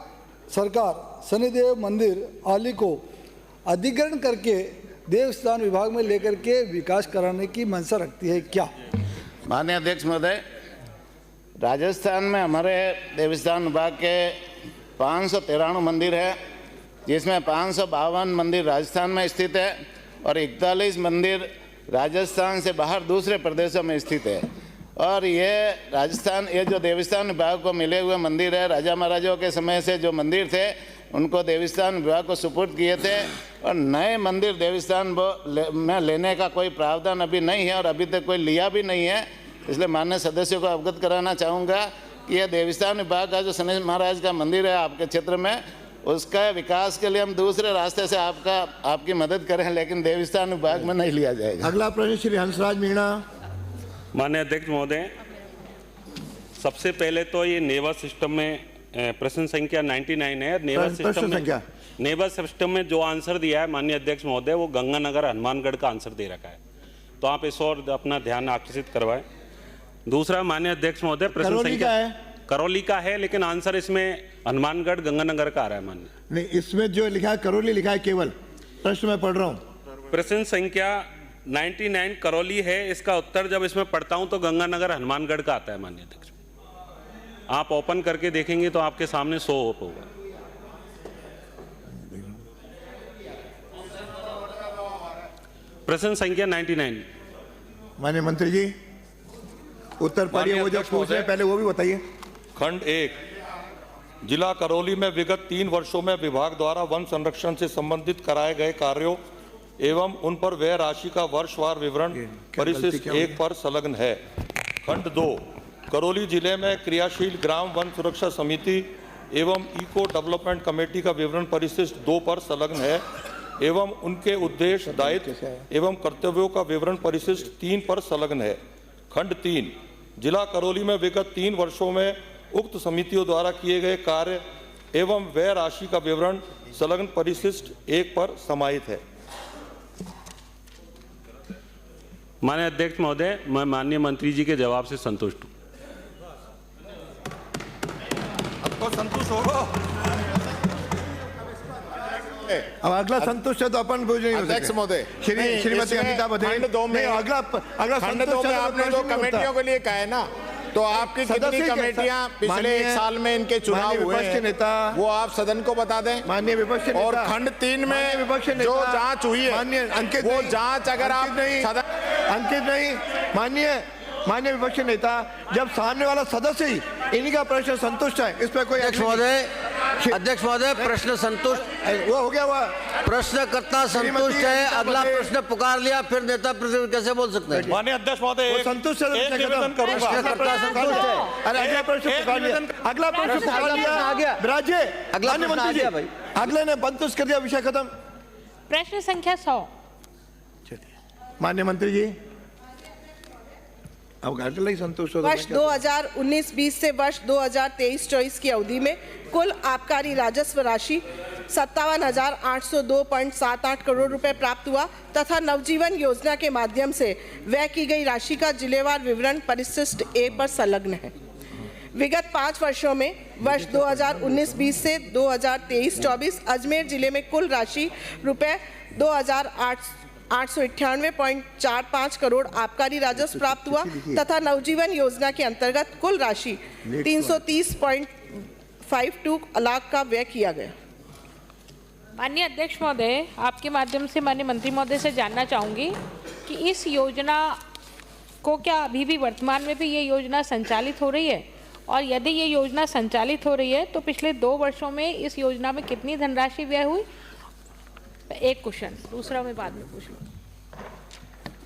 सरकार शनिदेव मंदिर आली को अधिग्रहण करके देवस्थान विभाग में लेकर के विकास कराने की मंशा रखती है क्या? माननीय अध्यक्ष महोदय, राजस्थान में हमारे देवस्थान विभाग के 593 मंदिर है, जिसमें 552 मंदिर राजस्थान में स्थित है और 41 मंदिर राजस्थान से बाहर दूसरे प्रदेशों में स्थित है। और ये राजस्थान, ये जो देवस्थान विभाग को मिले हुए मंदिर है, राजा महाराजाओं के समय से जो मंदिर थे उनको देवस्थान विभाग को सुपुर्द किए थे, और नए मंदिर देवस्थान में लेने का कोई प्रावधान अभी नहीं है और अभी तक कोई लिया भी नहीं है। इसलिए माननीय सदस्यों को अवगत कराना चाहूँगा कि यह देवस्थान विभाग का जो शनि महाराज का मंदिर है आपके क्षेत्र में, उसका विकास के लिए हम दूसरे रास्ते से आपकी मदद करें, लेकिन देवस्थान विभाग में नहीं लिया जाएगा। अगला प्रश्न श्री हंसराज मीणा। माननीय अध्यक्ष महोदय, सबसे पहले तो ये नेवा सिस्टम में प्रश्न संख्या 99 है। नेवा सिस्टम में जो आंसर दिया है माननीय अध्यक्ष महोदय, वो गंगानगर हनुमानगढ़ का आंसर दे रखा है, तो आप इस और अपना ध्यान आकर्षित करवाएं। दूसरा माननीय अध्यक्ष महोदय, प्रश्न संख्या करौली का है, लेकिन आंसर इसमें हनुमानगढ़ गंगानगर का आ रहा है माननीय। नहीं, इसमें जो लिखा है करौली लिखा है, केवल प्रश्न में पढ़ रहा हूँ। प्रश्न संख्या 99 करौली है, इसका उत्तर जब इसमें पढ़ता हूं तो गंगानगर हनुमानगढ़ का आता है माननीय अध्यक्ष। आप ओपन करके देखेंगे तो आपके सामने शो होगा। प्रश्न संख्या 99। माननीय मंत्री जी उत्तर पढ़िए, वो जो पूछ रहे हैं पहले वो भी बताइए। खंड 1, जिला करौली में विगत 3 वर्षों में विभाग द्वारा वन संरक्षण से संबंधित कराए गए कार्यों एवं उन पर व्यय राशि का वर्षवार विवरण परिशिष्ट 1 पर संलग्न है। खंड 2, करौली जिले में क्रियाशील ग्राम वन सुरक्षा समिति एवं इको डेवलपमेंट कमेटी का विवरण परिशिष्ट 2 पर संलग्न है एवं उनके उद्देश्य, दायित्व एवं कर्तव्यों का विवरण परिशिष्ट 3 पर संलग्न है। खंड 3, जिला करौली में विगत 3 वर्षों में उक्त समितियों द्वारा किए गए कार्य एवं व्यय राशि का विवरण संलग्न परिशिष्ट 1 पर समाहित है। माननीय अध्यक्ष महोदय, मैं माननीय मंत्री जी के जवाब से संतुष्ट हूँ। आपको संतुष्ट होगा? अब अगला संतुष्ट है तो अपन पूछ नहीं हो सकते। अध्यक्ष महोदय, श्रीमती अनिता बधेल। खंड 2 में अगला खंड 2 में आपने जो कमेटियों के लिए कहा है ना, तो आपकी कितनी कमेटियां पिछले 1 साल में इनके चुनाव हुए हैं, वो आप सदन को बता दें। माननीय विपक्ष नेता, और खंड 3 में जो जांच हुई है, वो जांच अगर आप अंकित नहीं, माननीय विपक्ष नेता, जब सामने वाला सदस्य ही इनका प्रश्न संतुष्ट है, इस पर कोई अध्यक्ष महोदय प्रश्न संतुष्ट, वो हो गया, हुआ प्रश्नकर्ता संतुष्ट है, अगला प्रश्न पुकार लिया, फिर नेता प्रतिपक्ष कैसे बोल सकते हैं? माननीय अध्यक्ष महोदय, संतुष्ट है, निवेदन करूंगा। प्रश्नकर्ता संतुष्ट है। अरे अगला प्रश्न पुकार लिया, अगला प्रश्न पुकार लिया, विराजे अगला प्रश्न आ गया भाई, अगले ने संतुष्ट कर दिया, विषय खत्म। प्रश्न संख्या 100। माननीय मंत्री जी अब संतुष्ट हो। वर्ष 2019-20 से वर्ष 2023-24 की अवधि में कुल आबकारी राजस्व राशि 57,802.78 करोड़ रुपए प्राप्त हुआ तथा नवजीवन योजना के माध्यम से व्यय की गई राशि का जिलेवार विवरण परिशिष्ट A पर संलग्न है। विगत 5 वर्षों में वर्ष 2019-20 से 2023-24 अजमेर जिले में कुल राशि रुपए 2,898.45 करोड़ आबकारी राजस्व प्राप्त हुआ तथा नवजीवन योजना के अंतर्गत कुल राशि 330.52 लाख का व्यय किया गया। माननीय अध्यक्ष महोदय, आपके माध्यम से माननीय मंत्री महोदय से जानना चाहूँगी कि इस योजना को क्या अभी भी वर्तमान में भी ये योजना संचालित हो रही है, और यदि ये योजना संचालित हो रही है तो पिछले 2 वर्षों में इस योजना में कितनी धनराशि व्यय हुई? एक क्वेश्चन, दूसरा मैं बाद में पूछ लूँ।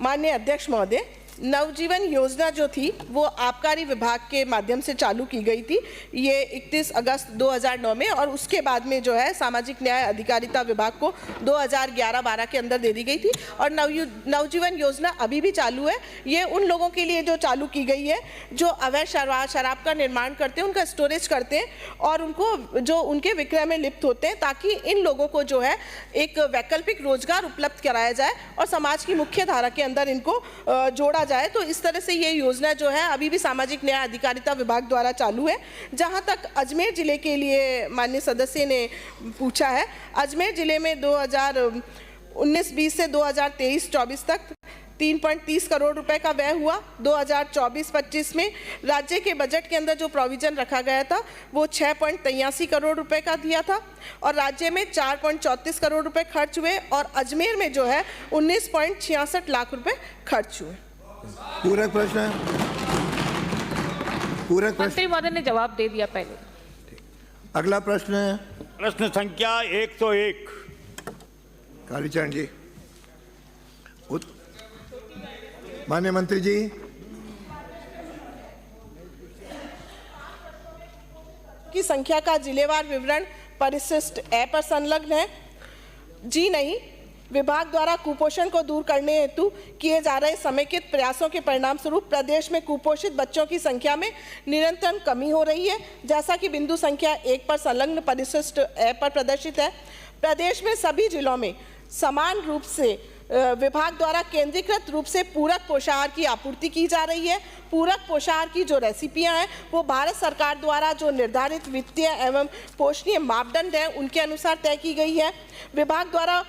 माननीय अध्यक्ष महोदय, नवजीवन योजना जो थी वो आबकारी विभाग के माध्यम से चालू की गई थी, ये 31 अगस्त 2009 में, और उसके बाद में जो है सामाजिक न्याय अधिकारिता विभाग को 2011-12 के अंदर दे दी गई थी। और नवजीवन योजना अभी भी चालू है। ये उन लोगों के लिए जो चालू की गई है जो अवैध शराब का निर्माण करते हैं, उनका स्टोरेज करते हैं और उनको जो उनके विक्रय में लिप्त होते हैं, ताकि इन लोगों को जो है एक वैकल्पिक रोजगार उपलब्ध कराया जाए और समाज की मुख्य धारा के अंदर इनको जोड़ा जाए। तो इस तरह से ये योजना जो है अभी भी सामाजिक न्याय अधिकारिता विभाग द्वारा चालू है। जहां तक अजमेर जिले के लिए माननीय सदस्य ने पूछा है, अजमेर जिले में 2019-20 से 2023-24 तक 3.30 करोड़ रुपए का व्यय हुआ। 2024-25 में राज्य के बजट के अंदर जो प्रोविजन रखा गया था वो 6.83 करोड़ रुपए का दिया था और राज्य में 4.34 करोड़ रुपए खर्च हुए और अजमेर में जो है 19.66 लाख रुपए खर्च हुए। पूरक प्रश्न। पूरक प्रश्न। मंत्री महोदय ने जवाब दे दिया पहले। अगला प्रश्न है प्रश्न संख्या 101। कालीचरण जी। माननीय मंत्री जी। की संख्या का जिलेवार विवरण परिशिष्ट ए पर संलग्न है? जी नहीं। विभाग द्वारा कुपोषण को दूर करने हेतु किए जा रहे समेकित प्रयासों के परिणाम स्वरूप प्रदेश में कुपोषित बच्चों की संख्या में निरंतर कमी हो रही है, जैसा कि बिंदु संख्या 1 पर संलग्न परिशिष्ट ए पर प्रदर्शित है। प्रदेश में सभी जिलों में समान रूप से विभाग द्वारा केंद्रीकृत रूप से पूरक पोषाहार की आपूर्ति की जा रही है। पूरक पोषाहार की जो रेसिपियां हैं वो भारत सरकार द्वारा जो निर्धारित वित्तीय एवं पोषणीय मापदंड हैं उनके अनुसार तय की गई है। विभाग द्वारा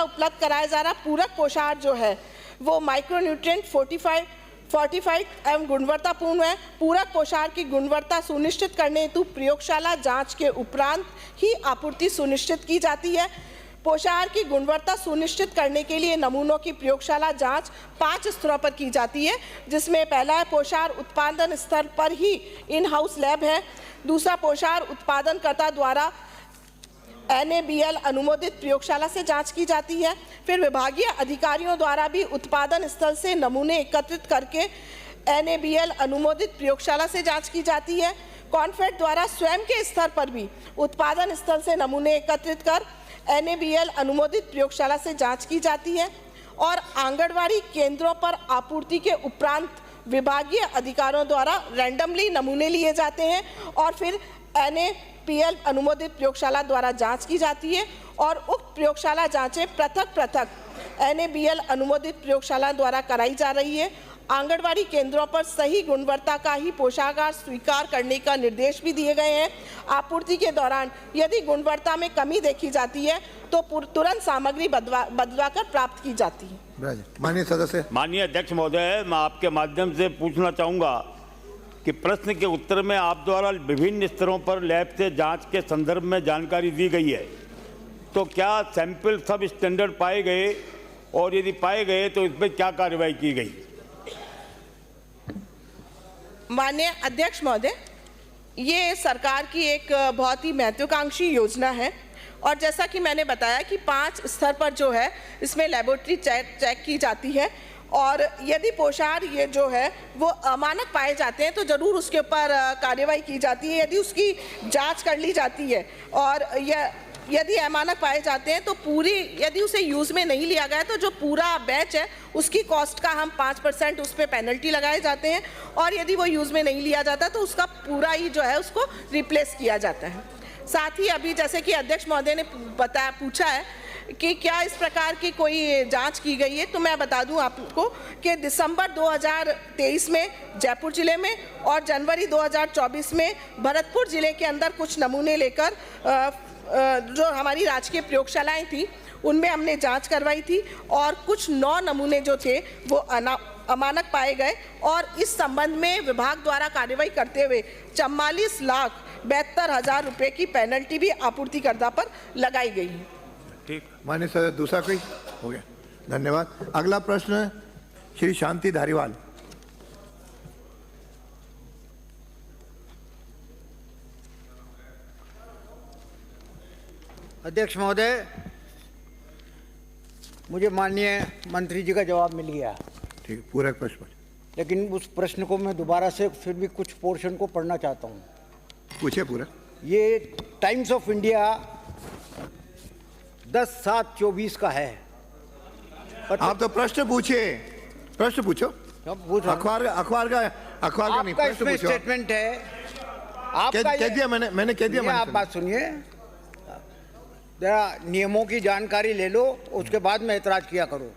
उपलब्ध कराया जा रहा पूरक पोषाहार जो है वो माइक्रोन्यूट्रिएंट फोर्टिफाइड एवं गुणवत्तापूर्ण है। पूरक पोषाहार की गुणवत्ता सुनिश्चित करने हेतु प्रयोगशाला जांच के उपरांत ही आपूर्ति सुनिश्चित की जाती है। पोषाहार की गुणवत्ता सुनिश्चित करने के लिए नमूनों की प्रयोगशाला जांच 5 स्तरों पर की जाती है, जिसमें पहला है पोषाहार उत्पादन स्तर पर ही इन हाउस लैब है। दूसरा पोषाहार उत्पादनकर्ता द्वारा NABL अनुमोदित प्रयोगशाला से जांच की जाती है। फिर विभागीय अधिकारियों द्वारा भी उत्पादन स्थल से नमूने एकत्रित करके NABL अनुमोदित प्रयोगशाला से जांच की जाती है। कॉन्फेड द्वारा स्वयं के स्तर पर भी उत्पादन स्थल से नमूने एकत्रित कर NABL अनुमोदित प्रयोगशाला से जांच की जाती है। और आंगनवाड़ी केंद्रों पर आपूर्ति के उपरांत विभागीय अधिकारियों द्वारा रैंडमली नमूने लिए जाते हैं और फिर NABL अनुमोदित प्रयोगशाला द्वारा जांच की जाती है और उक्त प्रयोगशाला जांचें पृथक NABL अनुमोदित प्रयोगशाला द्वारा कराई जा रही है। आंगनवाड़ी केंद्रों पर सही गुणवत्ता का ही पोषाहार स्वीकार करने का निर्देश भी दिए गए हैं। आपूर्ति के दौरान यदि गुणवत्ता में कमी देखी जाती है तो तुरंत सामग्री बदलवाकर प्राप्त की जाती है। माननीय सदस्य। माननीय अध्यक्ष महोदय, मैं आपके माध्यम से पूछना चाहूँगा कि प्रश्न के उत्तर में आप द्वारा विभिन्न स्तरों पर लैब से जांच के संदर्भ में जानकारी दी गई है, तो क्या सैंपल सब स्टैंडर्ड पाए गए और यदि पाए गए तो इस पर क्या कार्रवाई की गई? माननीय अध्यक्ष महोदय, ये सरकार की एक बहुत ही महत्वाकांक्षी योजना है और जैसा कि मैंने बताया कि 5 स्तर पर जो है इसमें लेबोरेटरी चेक की जाती है और यदि पोषाहार ये जो है वो अमानक पाए जाते हैं तो ज़रूर उसके ऊपर कार्रवाई की जाती है। यदि उसकी जांच कर ली जाती है और यदि अमानक पाए जाते हैं तो यदि उसे यूज़ में नहीं लिया गया तो जो पूरा बैच है उसकी कॉस्ट का हम 5% उस पर पेनल्टी लगाए जाते हैं और यदि वो यूज़ में नहीं लिया जाता तो उसका पूरा ही जो है उसको रिप्लेस किया जाता है। साथ ही अभी जैसे कि अध्यक्ष महोदय ने पूछा है कि क्या इस प्रकार की कोई जांच की गई है, तो मैं बता दूं आपको कि दिसंबर 2023 में जयपुर जिले में और जनवरी 2024 में भरतपुर जिले के अंदर कुछ नमूने लेकर जो हमारी राजकीय प्रयोगशालाएं थी उनमें हमने जांच करवाई थी और कुछ 9 नमूने जो थे वो अमानक पाए गए और इस संबंध में विभाग द्वारा कार्रवाई करते हुए 44,72,000 रुपये की पेनल्टी भी आपूर्तिकर्ता पर लगाई गई है। ठीक, माननीय सदस्य दूसरा कोई हो गया, धन्यवाद। अगला प्रश्न श्री शांति धारीवाल। अध्यक्ष महोदय, मुझे माननीय मंत्री जी का जवाब मिल गया। ठीक, पूरक प्रश्न, लेकिन उस प्रश्न को मैं दोबारा से फिर भी कुछ पोर्शन को पढ़ना चाहता हूँ। पूछे पूरा। ये टाइम्स ऑफ इंडिया 10/7/24 का है। आप तो प्रश्न पूछे, प्रश्न पूछो। अखबार का नहीं, प्रश्न पूछो। स्टेटमेंट है आपका। कह दिया मैंने कह दिया। आप बात सुनिए, जरा नियमों की जानकारी ले लो, उसके बाद में ऐतराज किया करो।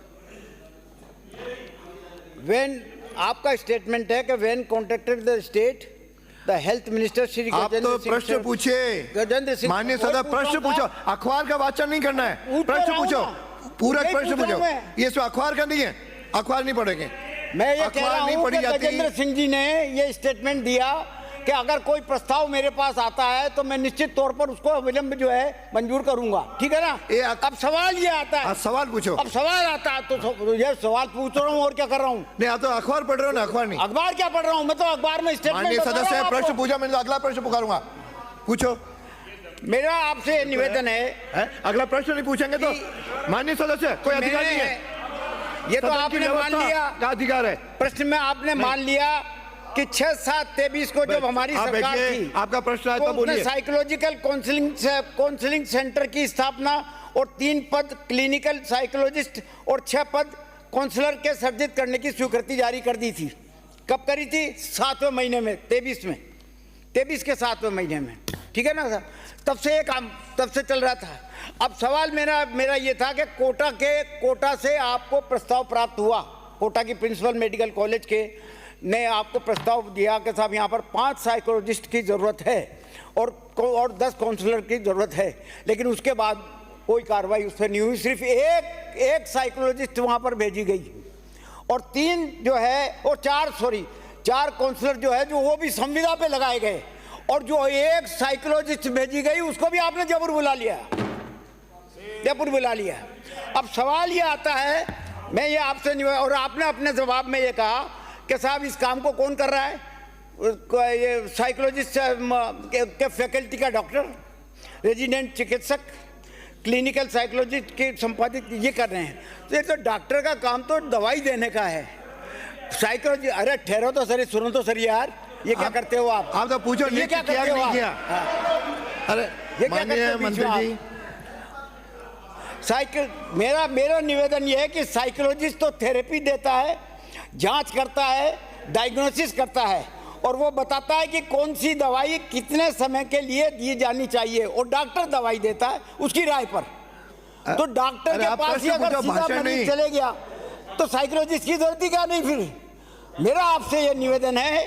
आपका स्टेटमेंट है कि when contracted the state the health minister Shri आप तो प्रश्न पूछे, गजेंद्र सिंह। माननीय सदस्य प्रश्न पूछो, अखबार का वाचन नहीं करना है, प्रश्न पूछो, पूरा प्रश्न पूछो। ये सब अखबार का नहीं है, अखबार नहीं पढ़ेंगे। मैं ये कह रहा हूं कि गजेंद्र सिंह जी ने ये स्टेटमेंट दिया कि अगर कोई प्रस्ताव मेरे पास आता है तो मैं निश्चित तौर पर उसको अविलंब जो है मंजूर करूंगा, ठीक है ना। अब सवाल ये आता है, सवाल पूछो। अब सवाल आता है तो ये सवाल पूछ रहा हूँ और क्या कर रहा हूँ। नहीं, आप तो अखबार पढ़ रहे हो ना, अखबार नहीं। अखबार क्या पढ़ रहा हूँ, मैं तो अखबार में माननीय सदस्य प्रश्न पूछा, मैंने अगला प्रश्न पुकारूंगा, पूछो। मेरा आपसे निवेदन है, अगला प्रश्न नहीं पूछेंगे तो माननीय सदस्य कोई अधिकार नहीं है। ये तो आपने मान लिया, क्या अधिकार है? प्रश्न में आपने मान लिया कि 6/7/23 को जब हमारी सरकार थी, आपका प्रश्न है तो बोलिए। साइकोलॉजिकल काउंसलिंग सेंटर की स्थापना और 3 पद क्लिनिकल साइकोलॉजिस्ट और 6 पद काउंसलर के सृजित करने की स्वीकृति जारी कर दी थी। कब करी थी? 7वें महीने में, 23 के 7वें महीने में, ठीक है ना सर। तब से ये काम तब से चल रहा था। अब सवाल मेरा ये था कि कोटा से आपको प्रस्ताव प्राप्त हुआ, कोटा की प्रिंसिपल मेडिकल कॉलेज के ने आपको प्रस्ताव दिया कि साहब यहाँ पर 5 साइकोलॉजिस्ट की ज़रूरत है और 10 काउंसलर की ज़रूरत है, लेकिन उसके बाद कोई कार्रवाई उस पर नहीं हुई। सिर्फ एक साइकोलॉजिस्ट वहाँ पर भेजी गई और 3 जो है और 4 काउंसलर जो है जो वो भी संविदा पे लगाए गए, और जो 1 साइकोलॉजिस्ट भेजी गई उसको भी आपने जबरन बुला लिया। अब सवाल ये आता है, मैं ये आपसे और आपने अपने जवाब में ये कहा कि साहब इस काम को कौन कर रहा है, ये साइकोलॉजिस्ट के फैकल्टी का डॉक्टर, रेजिडेंट चिकित्सक, क्लिनिकल साइकोलॉजिस्ट के संपादित ये कर रहे हैं। तो ये तो डॉक्टर का काम तो दवाई देने का है, साइकोलॉजी। अरे ठहरो तो सर, सुनो तो सर यार, ये क्या करते हो आप? आप तो पूछो ये क्या करते हो किया? अरे माननीय मंत्री जी, मेरा निवेदन यह है कि साइकोलॉजिस्ट तो थेरेपी देता है, जांच करता है, डायग्नोसिस करता है और वो बताता है कि कौन सी दवाई कितने समय के लिए दी जानी चाहिए, और डॉक्टर दवाई देता है उसकी राय पर। तो डॉक्टर के पास ही अगर सीधा मरीज चले गया तो साइकोलॉजिस्ट की जरूरत ही क्या नहीं। फिर मेरा आपसे ये निवेदन है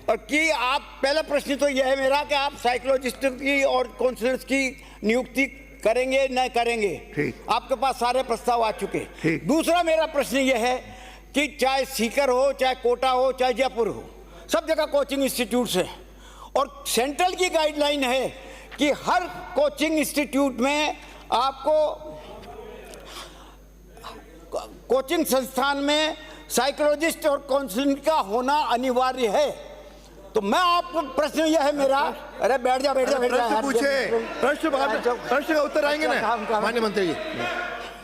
और कि आप, पहला प्रश्न तो यह है मेरा कि आप साइकोलॉजिस्ट की और काउंसलर्स की नियुक्ति करेंगे न करेंगे? आपके पास सारे प्रस्ताव आ चुके। दूसरा मेरा प्रश्न यह है कि चाहे सीकर हो, चाहे कोटा हो, चाहे जयपुर हो, सब जगह कोचिंग इंस्टीट्यूट्स है और सेंट्रल की गाइडलाइन है कि हर कोचिंग इंस्टीट्यूट में आपको, कोचिंग संस्थान में साइकोलॉजिस्ट और काउंसलिंग का होना अनिवार्य है। तो मैं आपको प्रश्न यह है मेरा, अरे बैठ जा प्रश्न पूछे, प्रश्न का उत्तर आएंगे ना माननीय मंत्री जी।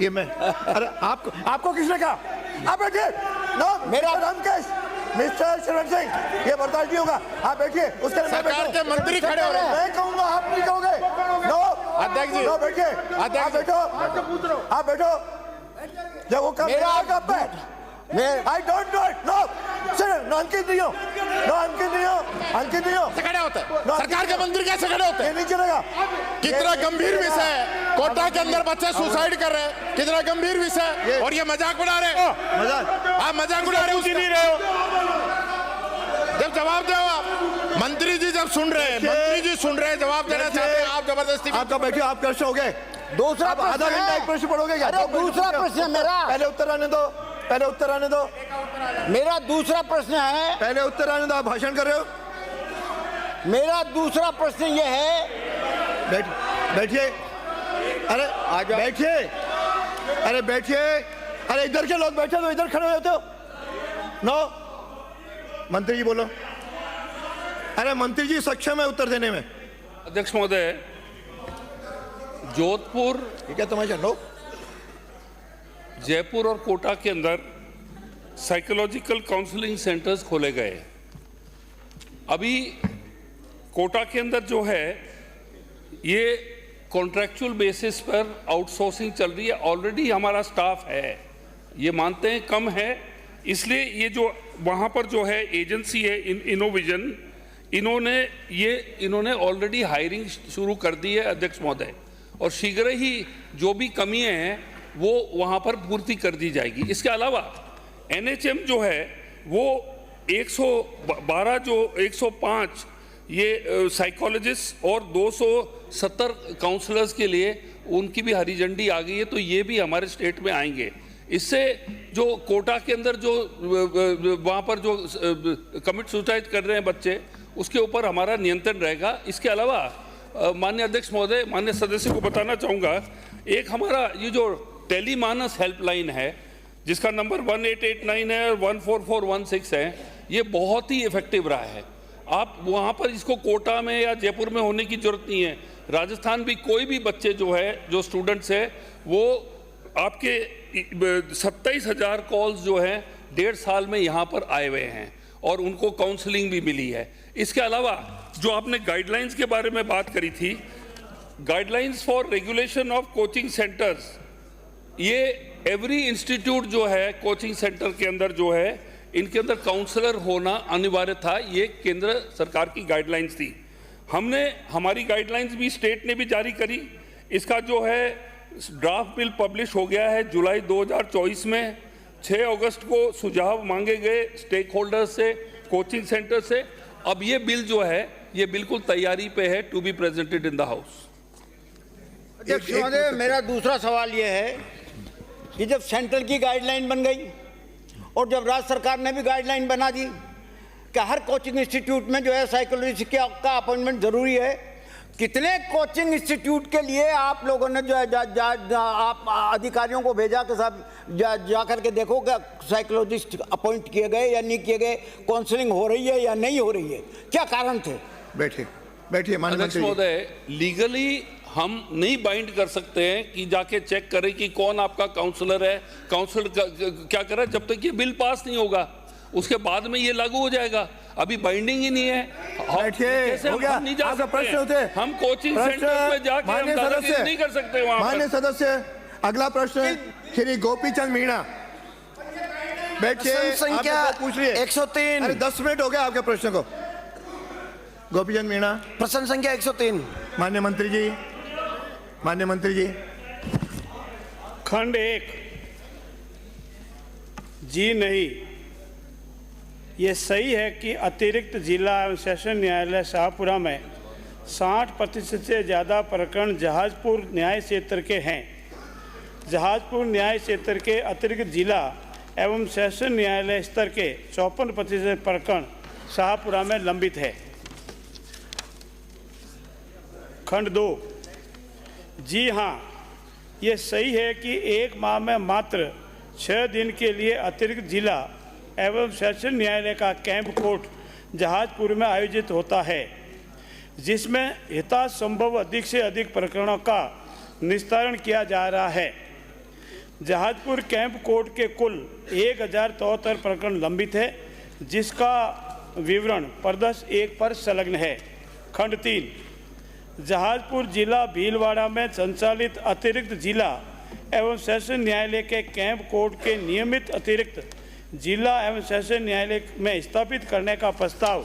ये मैं, अरे आपको किसने कहा? आप बैठिए। नो, मेरा रामकेश, मिस्टर शरण सिंह, ये बर्दाश्त नहीं होगा। आप बैठिए। उसके सरकार के मंत्री खड़े हो रहे हैं। मैं कहूंगा, आप नहीं कहोगे। नो अध्यक्ष जी, नो बैठिए, आप बैठो, आप बैठो। जब वो काम मेरा I don't know it. No, sir, no अंकित नहीं हो, no अंकित नहीं हो। खड़े होते हैं। सरकार के मंत्री कैसे खड़े होते हैं? ये नहीं चलेगा। कितना गंभीर विषय है, कोटा के अंदर बच्चे सुसाइड कर रहे हैं, कितना गंभीर विषय, और ये मजाक उड़ा रहे हैं। आप मजाक उड़ा रहे हो, नहीं रहे हो। जब जवाब दो आप, मंत्री जी जब सुन रहे हैं, जवाब देना चाहते हैं, आप जबरदस्ती। आपका बैठिए, आप प्रश्न हो गए। दूसरा आधा घंटा एक प्रश्न पढ़ोगे क्या? दूसरा प्रश्न मेरा, पहले उत्तर आने दो। मेरा दूसरा प्रश्न है, पहले उत्तर आने दो। आप भाषण कर रहे हो। मेरा दूसरा प्रश्न यह है, बैठिए। अरे बैठिए, अरे बैठिए। अरे इधर के लोग बैठे तो इधर खड़े होते हो। नो, मंत्री जी बोलो। अरे मंत्री जी सक्षम है उत्तर देने में। अध्यक्ष महोदय, जोधपुर, ठीक है, तुम्हारे नो, जयपुर और कोटा के अंदर साइकोलॉजिकल काउंसलिंग सेंटर्स खोले गए। अभी कोटा के अंदर जो है ये कॉन्ट्रैक्चुअल बेसिस पर आउटसोर्सिंग चल रही है। ऑलरेडी हमारा स्टाफ है, ये मानते हैं कम है, इसलिए ये जो वहाँ पर जो है एजेंसी है इनोविजन, इन्होंने ऑलरेडी हायरिंग शुरू कर दी है अध्यक्ष महोदय, और शीघ्र ही जो भी कमियाँ हैं वो वहाँ पर पूर्ति कर दी जाएगी। इसके अलावा एनएचएम जो है वो 112 जो 105 ये साइकोलॉजिस्ट और 270 काउंसलर्स के लिए उनकी भी हरी झंडी आ गई है, तो ये भी हमारे स्टेट में आएंगे। इससे जो कोटा के अंदर जो वहाँ पर जो कमिट सुसाइड कर रहे हैं बच्चे, उसके ऊपर हमारा नियंत्रण रहेगा। इसके अलावा माननीय अध्यक्ष महोदय, माननीय सदस्य को बताना चाहूँगा, एक हमारा ये जो टेलीमानस हेल्पलाइन है जिसका नंबर 1889 है और 14416 है, ये बहुत ही इफेक्टिव रहा है। आप वहाँ पर इसको कोटा में या जयपुर में होने की जरूरत नहीं है। राजस्थान भी कोई भी बच्चे जो है, जो स्टूडेंट्स है, वो आपके 27,000 कॉल्स जो हैं 1.5 साल में यहाँ पर आए हुए हैं और उनको काउंसलिंग भी मिली है। इसके अलावा जो आपने गाइडलाइंस के बारे में बात करी थी, guidelines for regulation of coaching centres, ये एवरी इंस्टीट्यूट जो है कोचिंग सेंटर के अंदर जो है, इनके अंदर काउंसलर होना अनिवार्य था। ये केंद्र सरकार की गाइडलाइंस थी। हमने हमारी गाइडलाइंस भी स्टेट ने भी जारी करी। इसका जो है ड्राफ्ट बिल पब्लिश हो गया है जुलाई 2024 में। 6 अगस्त को सुझाव मांगे गए स्टेक होल्डर से, कोचिंग सेंटर से। अब ये बिल जो है ये बिल्कुल तैयारी पे है to be presented in the house. अध्यक्ष महोदय, मेरा दूसरा सवाल ये है कि जब सेंट्रल की गाइडलाइन बन गई और जब राज्य सरकार ने भी गाइडलाइन बना दी कि हर कोचिंग इंस्टीट्यूट में जो है साइकोलॉजिस्ट का अपॉइंटमेंट जरूरी है, कितने कोचिंग इंस्टीट्यूट के लिए आप लोगों ने जो है आप अधिकारियों को भेजा कि साहब जा करके देखो कि साइकोलॉजिस्ट अपॉइंट किए गए या नहीं किए गए, काउंसलिंग हो रही है या नहीं हो रही है, क्या कारण थे? बैठिए माननीय अध्यक्ष महोदय, लीगली हम नहीं बाइंड कर सकते हैं कि जाके चेक करें कि कौन आपका काउंसलर है, काउंसलर क्या कर रहा है। जब तक ये बिल पास नहीं होगा उसके बाद में ये लागू हो जाएगा। अभी बाइंडिंग ही नहीं है। हो गया हम नहीं जा आपका प्रश्न होते सकते, हम कोचिंग सेंटर में जाके हम दादागिरी नहीं कर सकते वहाँ पर। माननीय सदस्य, अगला प्रश्न श्री गोपीचंद मीणा। बैठिए, संख्या पूछ लिए 103। अरे 10 मिनट हो गया आपके प्रश्न को। गोपीचंद मीणा, प्रश्न संख्या 103। माननीय मंत्री जी, माननीय मंत्री जी। खंड 1 जी नहीं, ये सही है कि अतिरिक्त जिला एवं सेशन न्यायालय शाहपुरा में 60% से ज़्यादा प्रकरण जहाजपुर न्याय क्षेत्र के हैं। जहाजपुर न्याय क्षेत्र के अतिरिक्त जिला एवं सेशन न्यायालय स्तर के 54% प्रकरण शाहपुरा में लंबित है। खंड 2 जी हाँ, ये सही है कि 1 माह में मात्र 6 दिन के लिए अतिरिक्त जिला एवं सेशन न्यायालय का कैंप कोर्ट जहाजपुर में आयोजित होता है, जिसमें यथासंभव अधिक से अधिक प्रकरणों का निस्तारण किया जा रहा है। जहाजपुर कैंप कोर्ट के कुल 1073 प्रकरण लंबित है, जिसका विवरण प्रदर्श 1 पर संलग्न है। खंड 3 जहाजपुर जिला भीलवाड़ा में संचालित अतिरिक्त जिला एवं सेशन न्यायालय के कैंप कोर्ट के नियमित अतिरिक्त जिला एवं सेशन न्यायालय में स्थापित करने का प्रस्ताव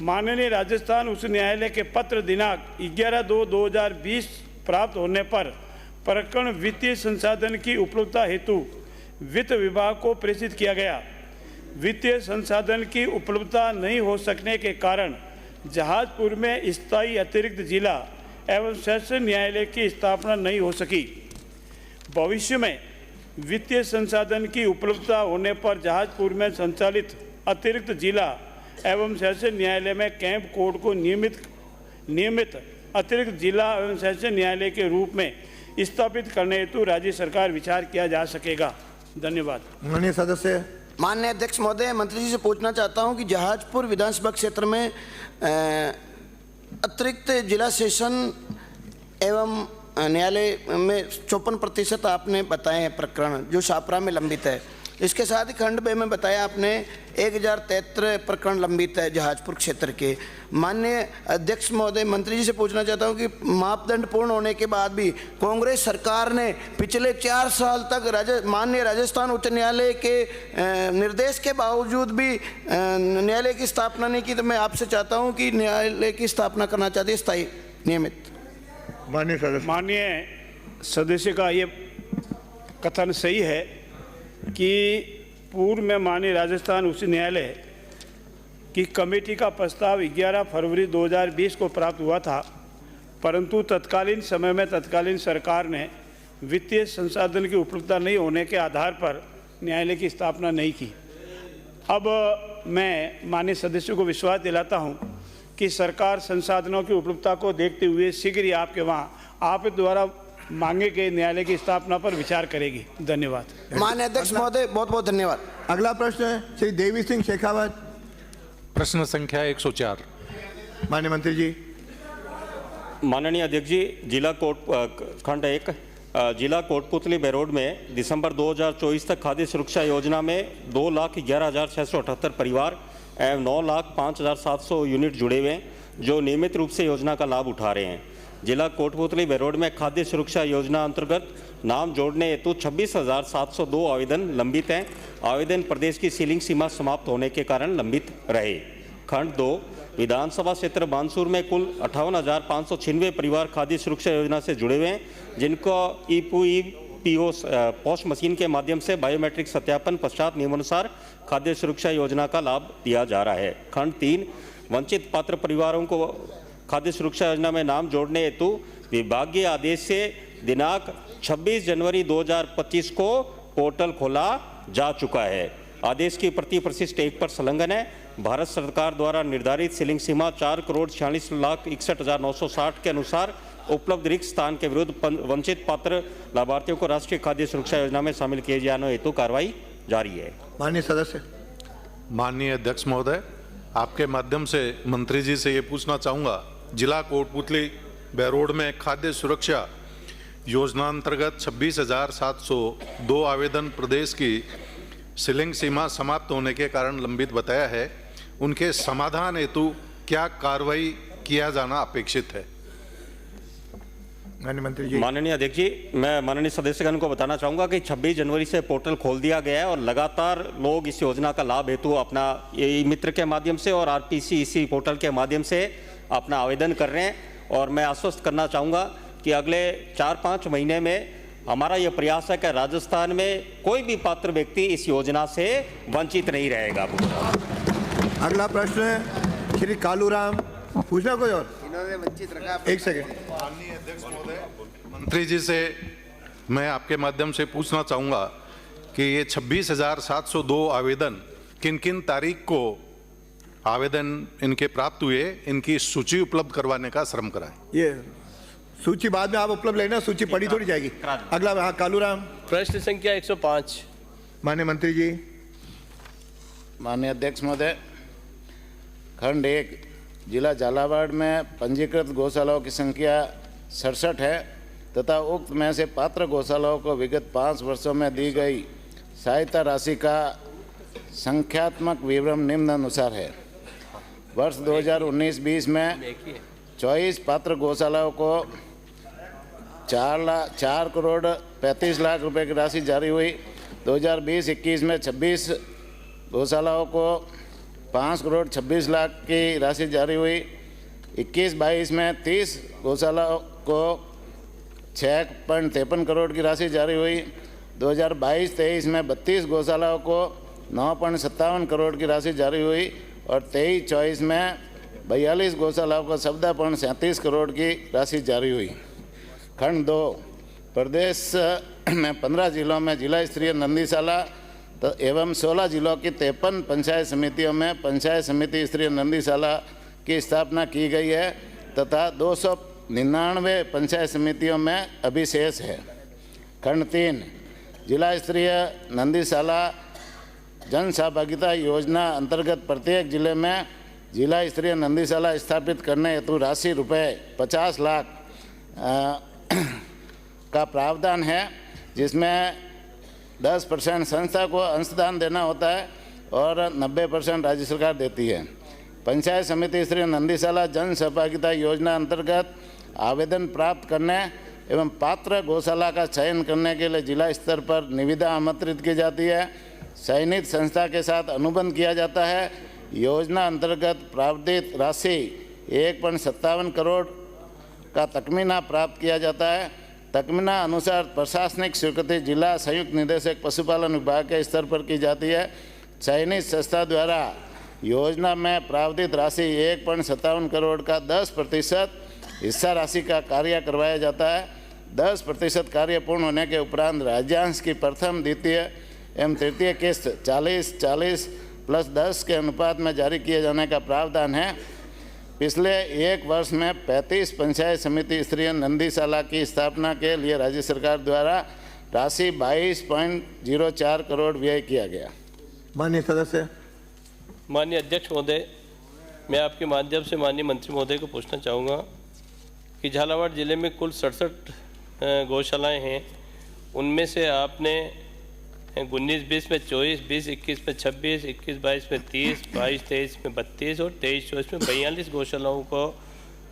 माननीय राजस्थान उच्च न्यायालय के पत्र दिनांक 11/2/2020 प्राप्त होने पर प्रकरण वित्तीय संसाधन की उपलब्धता हेतु वित्त विभाग को प्रेषित किया गया। वित्तीय संसाधन की उपलब्धता नहीं हो सकने के कारण जहाजपुर में स्थायी अतिरिक्त जिला एवं सेशन न्यायालय की स्थापना नहीं हो सकी। भविष्य में वित्तीय संसाधन की उपलब्धता होने पर जहाजपुर में संचालित अतिरिक्त जिला एवं सेशन न्यायालय में कैंप कोर्ट को नियमित अतिरिक्त जिला एवं सेशन न्यायालय के रूप में स्थापित करने हेतु राज्य सरकार विचार किया जा सकेगा। धन्यवाद। माननीय सदस्य। माननीय अध्यक्ष महोदय, मंत्री जी से पूछना चाहता हूं कि जहाजपुर विधानसभा क्षेत्र में अतिरिक्त जिला सेशन एवं न्यायालय में 54% आपने बताए हैं प्रकरण जो शाहपुरा में लंबित है। इसके साथ ही खंड बे में बताया आपने 1073 प्रकरण लंबित है जहाजपुर क्षेत्र के। माननीय अध्यक्ष महोदय, मंत्री जी से पूछना चाहता हूं कि मापदंड पूर्ण होने के बाद भी कांग्रेस सरकार ने पिछले 4 साल तक माननीय राजस्थान उच्च न्यायालय के निर्देश के बावजूद भी न्यायालय की स्थापना नहीं की। तो मैं आपसे चाहता हूं कि न्यायालय की स्थापना करना चाहते हैं स्थायी नियमित। माननीय सदस्य का ये कथन सही है कि पूर्व में माननीय राजस्थान उच्च न्यायालय की कमेटी का प्रस्ताव 11 फरवरी 2020 को प्राप्त हुआ था, परंतु तत्कालीन समय में तत्कालीन सरकार ने वित्तीय संसाधन की उपलब्धता नहीं होने के आधार पर न्यायालय की स्थापना नहीं की। अब मैं माननीय सदस्यों को विश्वास दिलाता हूं कि सरकार संसाधनों की उपलब्धता को देखते हुए शीघ्र ही आपके वहां आप द्वारा मांगे गए न्यायालय की स्थापना पर विचार करेगी। धन्यवाद। माननीय अध्यक्ष महोदय, बहुत बहुत धन्यवाद। अगला प्रश्न है श्री देवी सिंह शेखावत। प्रश्न संख्या 104। माननीय मंत्री जी। माननीय अध्यक्ष जी, जिला कोट खंड 1 जिला कोटपुतली बेरोड में दिसंबर 2024 तक खाद्य सुरक्षा योजना में 2,11,678 परिवार एवं 9,05,700 यूनिट जुड़े हुए हैं जो नियमित रूप से योजना का लाभ उठा रहे हैं। जिला कोटपुतली बेरोड में खाद्य सुरक्षा योजना अंतर्गत नाम जोड़ने हेतु 26,702 आवेदन लंबित हैं। आवेदन प्रदेश की सीलिंग सीमा समाप्त होने के कारण लंबित रहे। खंड 2 विधानसभा क्षेत्र बानसूर में कुल 58,596 परिवार खाद्य सुरक्षा योजना से जुड़े हुए हैं जिनको ईपीओ पोस्ट मशीन के माध्यम से बायोमेट्रिक सत्यापन पश्चात नियमानुसार खाद्य सुरक्षा योजना का लाभ दिया जा रहा है। खंड 3 वंचित पात्र परिवारों को खाद्य सुरक्षा योजना में नाम जोड़ने हेतु विभागीय आदेश से दिनांक 26 जनवरी 2025 को पोर्टल खोला जा चुका है। आदेश की प्रति परिशिष्ट 1 पर संलग्न है। भारत सरकार द्वारा निर्धारित सीलिंग सीमा 4,46,61,960 के अनुसार उपलब्ध रिक्त स्थान के विरुद्ध वंचित पात्र लाभार्थियों को राष्ट्रीय खाद्य सुरक्षा योजना में शामिल किए जाने हेतु कार्रवाई जारी है। माननीय सदस्य। माननीय अध्यक्ष महोदय, आपके माध्यम से मंत्री जी से ये पूछना चाहूँगा, जिला कोटपुतली बेरोड में खाद्य सुरक्षा योजना अंतर्गत 26,702 आवेदन प्रदेश की सीलिंग सीमा समाप्त होने के कारण लंबित बताया है। उनके समाधान हेतु क्या कार्रवाई किया जाना अपेक्षित है? माननीय मंत्री जी। माननीय अध्यक्ष जी, मैं माननीय सदस्यगण को बताना चाहूँगा कि 26 जनवरी से पोर्टल खोल दिया गया है और लगातार लोग इस योजना का लाभ हेतु अपना ई मित्र के माध्यम से और आरपीसी इसी पोर्टल के माध्यम से अपना आवेदन कर रहे हैं। और मैं आश्वस्त करना चाहूँगा कि अगले 4-5 महीने में हमारा यह प्रयास है कि राजस्थान में कोई भी पात्र व्यक्ति इस योजना से वंचित नहीं रहेगा। अगला प्रश्न है श्री कालूराम। पूछना कोई और? इन्होंने वंचित रखा। एक सेकंड। माननीय अध्यक्ष महोदय, मंत्री जी से मैं आपके माध्यम से पूछना चाहूँगा कि ये 26,702 आवेदन किन किन तारीख को आवेदन इनके प्राप्त हुए, इनकी सूची उपलब्ध करवाने का श्रम कराएं। ये सूची बाद में आप उपलब्ध लेना, सूची पढ़ी थोड़ी जाएगी। अगला हाँ कालूराम। प्रश्न संख्या 105। माननीय मंत्री जी। माननीय अध्यक्ष महोदय, खंड 1 जिला झालावाड़ में पंजीकृत गौशालाओं की संख्या 67 है तथा उक्त में से पात्र गौशालाओं को विगत 5 वर्षों में दी गई सहायता राशि का संख्यात्मक विवरण निम्नानुसार है। वर्ष 2019-20 में 24 पात्र गौशालाओं को 4 करोड़ 35 लाख रुपए की राशि जारी हुई। 2020-21 में 26 गौशालाओं को 5 करोड़ 26 लाख की राशि जारी हुई। 21-22 में 30 गौशालाओं को 6.53 करोड़ की राशि जारी हुई। 2022-23 में 32 गौशालाओं को 9.57 करोड़ की राशि जारी हुई और 23-24 में 42 गौशालाओं को 14.37 करोड़ की राशि जारी हुई। खंड 2 प्रदेश में 15 जिलों में जिला स्तरीय नंदीशाला एवं 16 जिलों की 53 पंचायत समितियों में पंचायत समिति स्तरीय नंदीशाला की स्थापना की गई है तथा 299 पंचायत समितियों में अभी शेष है। खंड 3 जिला स्तरीय नंदीशाला जन सहभागिता योजना अंतर्गत प्रत्येक जिले में जिला स्तरीय नंदीशाला स्थापित करने हेतु राशि रुपए 50 लाख का प्रावधान है, जिसमें 10% संस्था को अंशदान देना होता है और 90% राज्य सरकार देती है। पंचायत समिति स्तरीय नंदीशाला जन सहभागिता योजना अंतर्गत आवेदन प्राप्त करने एवं पात्र गौशाला का चयन करने के लिए जिला स्तर पर निविदा आमंत्रित की जाती है। चयनित संस्था के साथ अनुबंध किया जाता है। योजना अंतर्गत प्रावधित राशि 1.57 करोड़ का तकमीना प्राप्त किया जाता है। तकमीना अनुसार प्रशासनिक स्वीकृति जिला संयुक्त निदेशक पशुपालन विभाग के स्तर पर की जाती है। चयनित संस्था द्वारा योजना में प्रावधित राशि 1.57 करोड़ का 10% हिस्सा राशि का कार्य करवाया जाता है। 10% कार्य पूर्ण होने के उपरांत राज्यांश की प्रथम, द्वितीय एवं तृतीय किस्त 40-40 1:10 के अनुपात में जारी किए जाने का प्रावधान है। पिछले एक वर्ष में 35 पंचायत समिति स्तरीय नंदीशाला की स्थापना के लिए राज्य सरकार द्वारा राशि 22.04 करोड़ व्यय किया गया। माननीय सदस्य। माननीय अध्यक्ष महोदय, मैं आपके माध्यम से माननीय मंत्री महोदय को पूछना चाहूँगा कि झालावाड़ जिले में कुल 67 गौशालाएं हैं। उनमें से आपने 19-20 में 24, 20-21 में 26, 21-22 में 30, 22-23 में 32 और 23-24 में 42 गौशालाओं को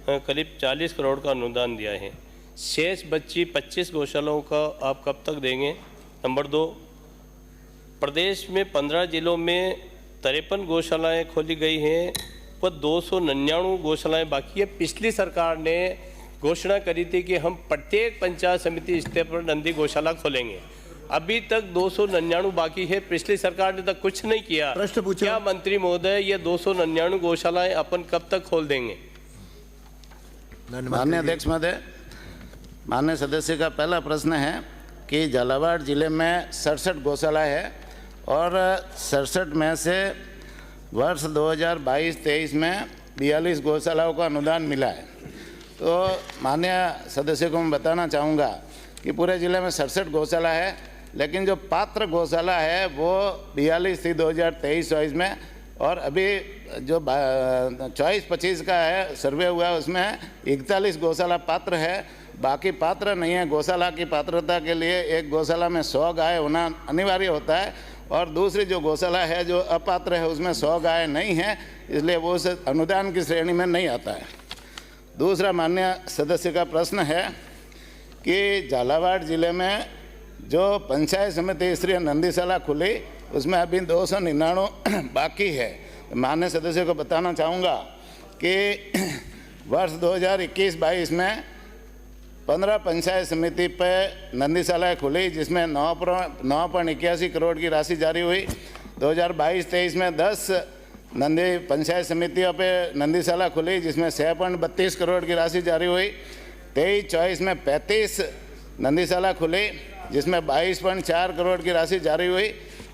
करीब 40 करोड़ का अनुदान दिया है। शेष बची 25 गौशालाओं का आप कब तक देंगे? नंबर 2, प्रदेश में 15 जिलों में 53 गौशालाएँ खोली गई हैं, वह 299 गौशालाएँ बाकी है। पिछली सरकार ने घोषणा करी थी कि हम प्रत्येक पंचायत समिति स्तर पर नंदी गौशाला खोलेंगे। अभी तक 299 बाकी है। पिछली सरकार ने तक कुछ नहीं किया। प्रश्न पूछो। क्या मंत्री महोदय ये 299 गौशालाएं अपन कब तक खोल देंगे? माननीय अध्यक्ष महोदय, माननीय सदस्य का पहला प्रश्न है कि झालावाड़ जिले में 67 गौशाला है और 67 में से वर्ष 2022-23 में 42 गौशालाओं का अनुदान मिला है। तो माननीय सदस्य को मैं बताना चाहूँगा कि पूरे ज़िले में 67 गौशाला है, लेकिन जो पात्र गौशाला है वो 42 थी 2023-24 में, और अभी जो 24-25 का है सर्वे हुआ है उसमें 41 गौशाला पात्र है, बाकी पात्र नहीं है। गौशाला की पात्रता के लिए एक गौशाला में 100 गाय होना अनिवार्य होता है और दूसरी जो गौशाला है जो अपात्र है उसमें 100 गाय नहीं है, इसलिए वो उस अनुदान की श्रेणी में नहीं आता है। दूसरा माननीय सदस्य का प्रश्न है कि झालावाड़ जिले में जो पंचायत समिति स्तरीय नंदीशाला खुली उसमें अभी 299 बाकी है। माननीय सदस्य को बताना चाहूँगा कि वर्ष 2021-22 में 15 पंचायत समिति पे नंदीशालाएँ खुली जिसमें 9.81 करोड़ की राशि जारी हुई। 2022-23 में 10 नंदी पंचायत समितियों पे नंदीशाला खुली जिसमें 6.32 करोड़ की राशि जारी हुई। 23-24 में 35 नंदीशाला खुली जिसमें 22.4 करोड़ की राशि जारी हुई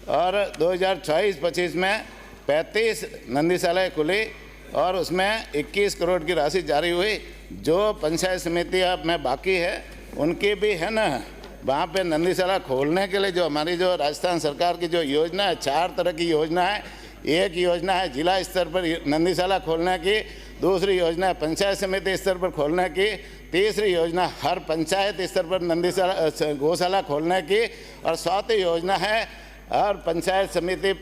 और 2024-25 में 35 नंदीशालाएँ खुली और उसमें 21 करोड़ की राशि जारी हुई। जो पंचायत समितियाँ में बाकी है उनकी भी है ना, वहाँ पे नंदीशाला खोलने के लिए जो हमारी जो राजस्थान सरकार की जो योजना है, 4 तरह की योजना है। एक योजना है जिला स्तर पर नंदीशाला खोलने की, दूसरी योजना है पंचायत समिति स्तर पर खोलने की, तीसरी योजना हर पंचायत स्तर पर नंदीशाला गौशाला खोलने की, और चौथी योजना है हर पंचायत समिति,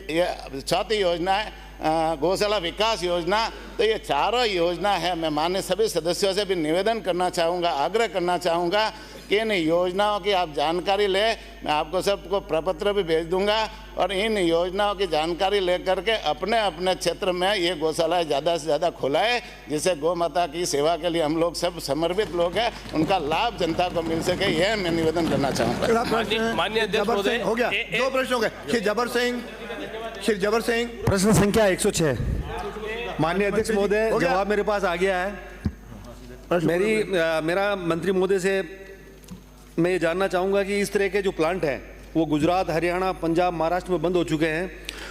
चौथी योजना है गौशाला विकास योजना। तो ये चारों योजना है। मैं माननीय सभी सदस्यों से भी निवेदन करना चाहूँगा, आग्रह करना चाहूँगा कि इन योजनाओं की आप जानकारी लें। मैं आपको सबको प्रपत्र भी भेज दूंगा और इन योजनाओं की जानकारी लेकर के अपने अपने क्षेत्र में ये गौशाला ज़्यादा से ज़्यादा खुलाए, जिससे गौ माता की सेवा के लिए हम लोग सब समर्पित लोग हैं, उनका लाभ जनता को मिल सके। यह मैं निवेदन करना चाहूँगा। माननीय अध्यक्ष महोदय, हो गया, 2 प्रश्न हो गए। श्री जबर सिंह। प्रश्न संख्या 106। माननीय अध्यक्ष महोदय, जवाब मेरे पास आ गया है। मेरा मंत्री महोदय से मैं ये जानना चाहूँगा कि इस तरह के जो प्लांट हैं वो गुजरात, हरियाणा, पंजाब, महाराष्ट्र में बंद हो चुके हैं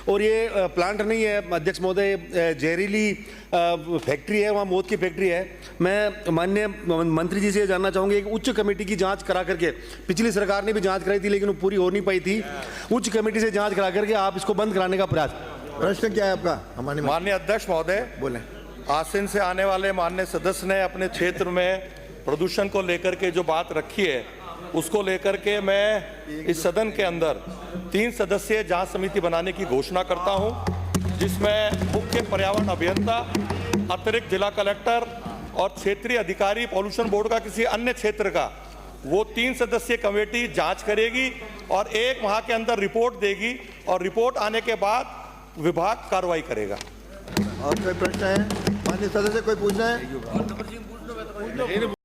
और ये प्लांट नहीं है अध्यक्ष महोदय, जहरीली फैक्ट्री है, वहाँ मौत की फैक्ट्री है। मैं माननीय मंत्री जी से जानना चाहूँगा, एक उच्च कमेटी की जांच करा करके, पिछली सरकार ने भी जांच कराई थी लेकिन वो पूरी हो नहीं पाई थी, उच्च कमेटी से जाँच करा करके आप इसको बंद कराने का प्रयास। प्रश्न क्या है आपका? माननीय अध्यक्ष महोदय, बोले। आसीन से आने वाले माननीय सदस्य ने अपने क्षेत्र में प्रदूषण को लेकर के जो बात रखी है उसको लेकर के मैं इस सदन के अंदर 3 सदस्यीय जांच समिति बनाने की घोषणा करता हूं, जिसमें मुख्य पर्यावरण अभियंता, अतिरिक्त जिला कलेक्टर और क्षेत्रीय अधिकारी पॉल्यूशन बोर्ड का किसी अन्य क्षेत्र का, वो 3 सदस्यीय कमेटी जांच करेगी और 1 माह के अंदर रिपोर्ट देगी और रिपोर्ट आने के बाद विभाग कार्रवाई करेगा। और कोई प्रश्न है? माननीय सदस्य कोई पूछना है?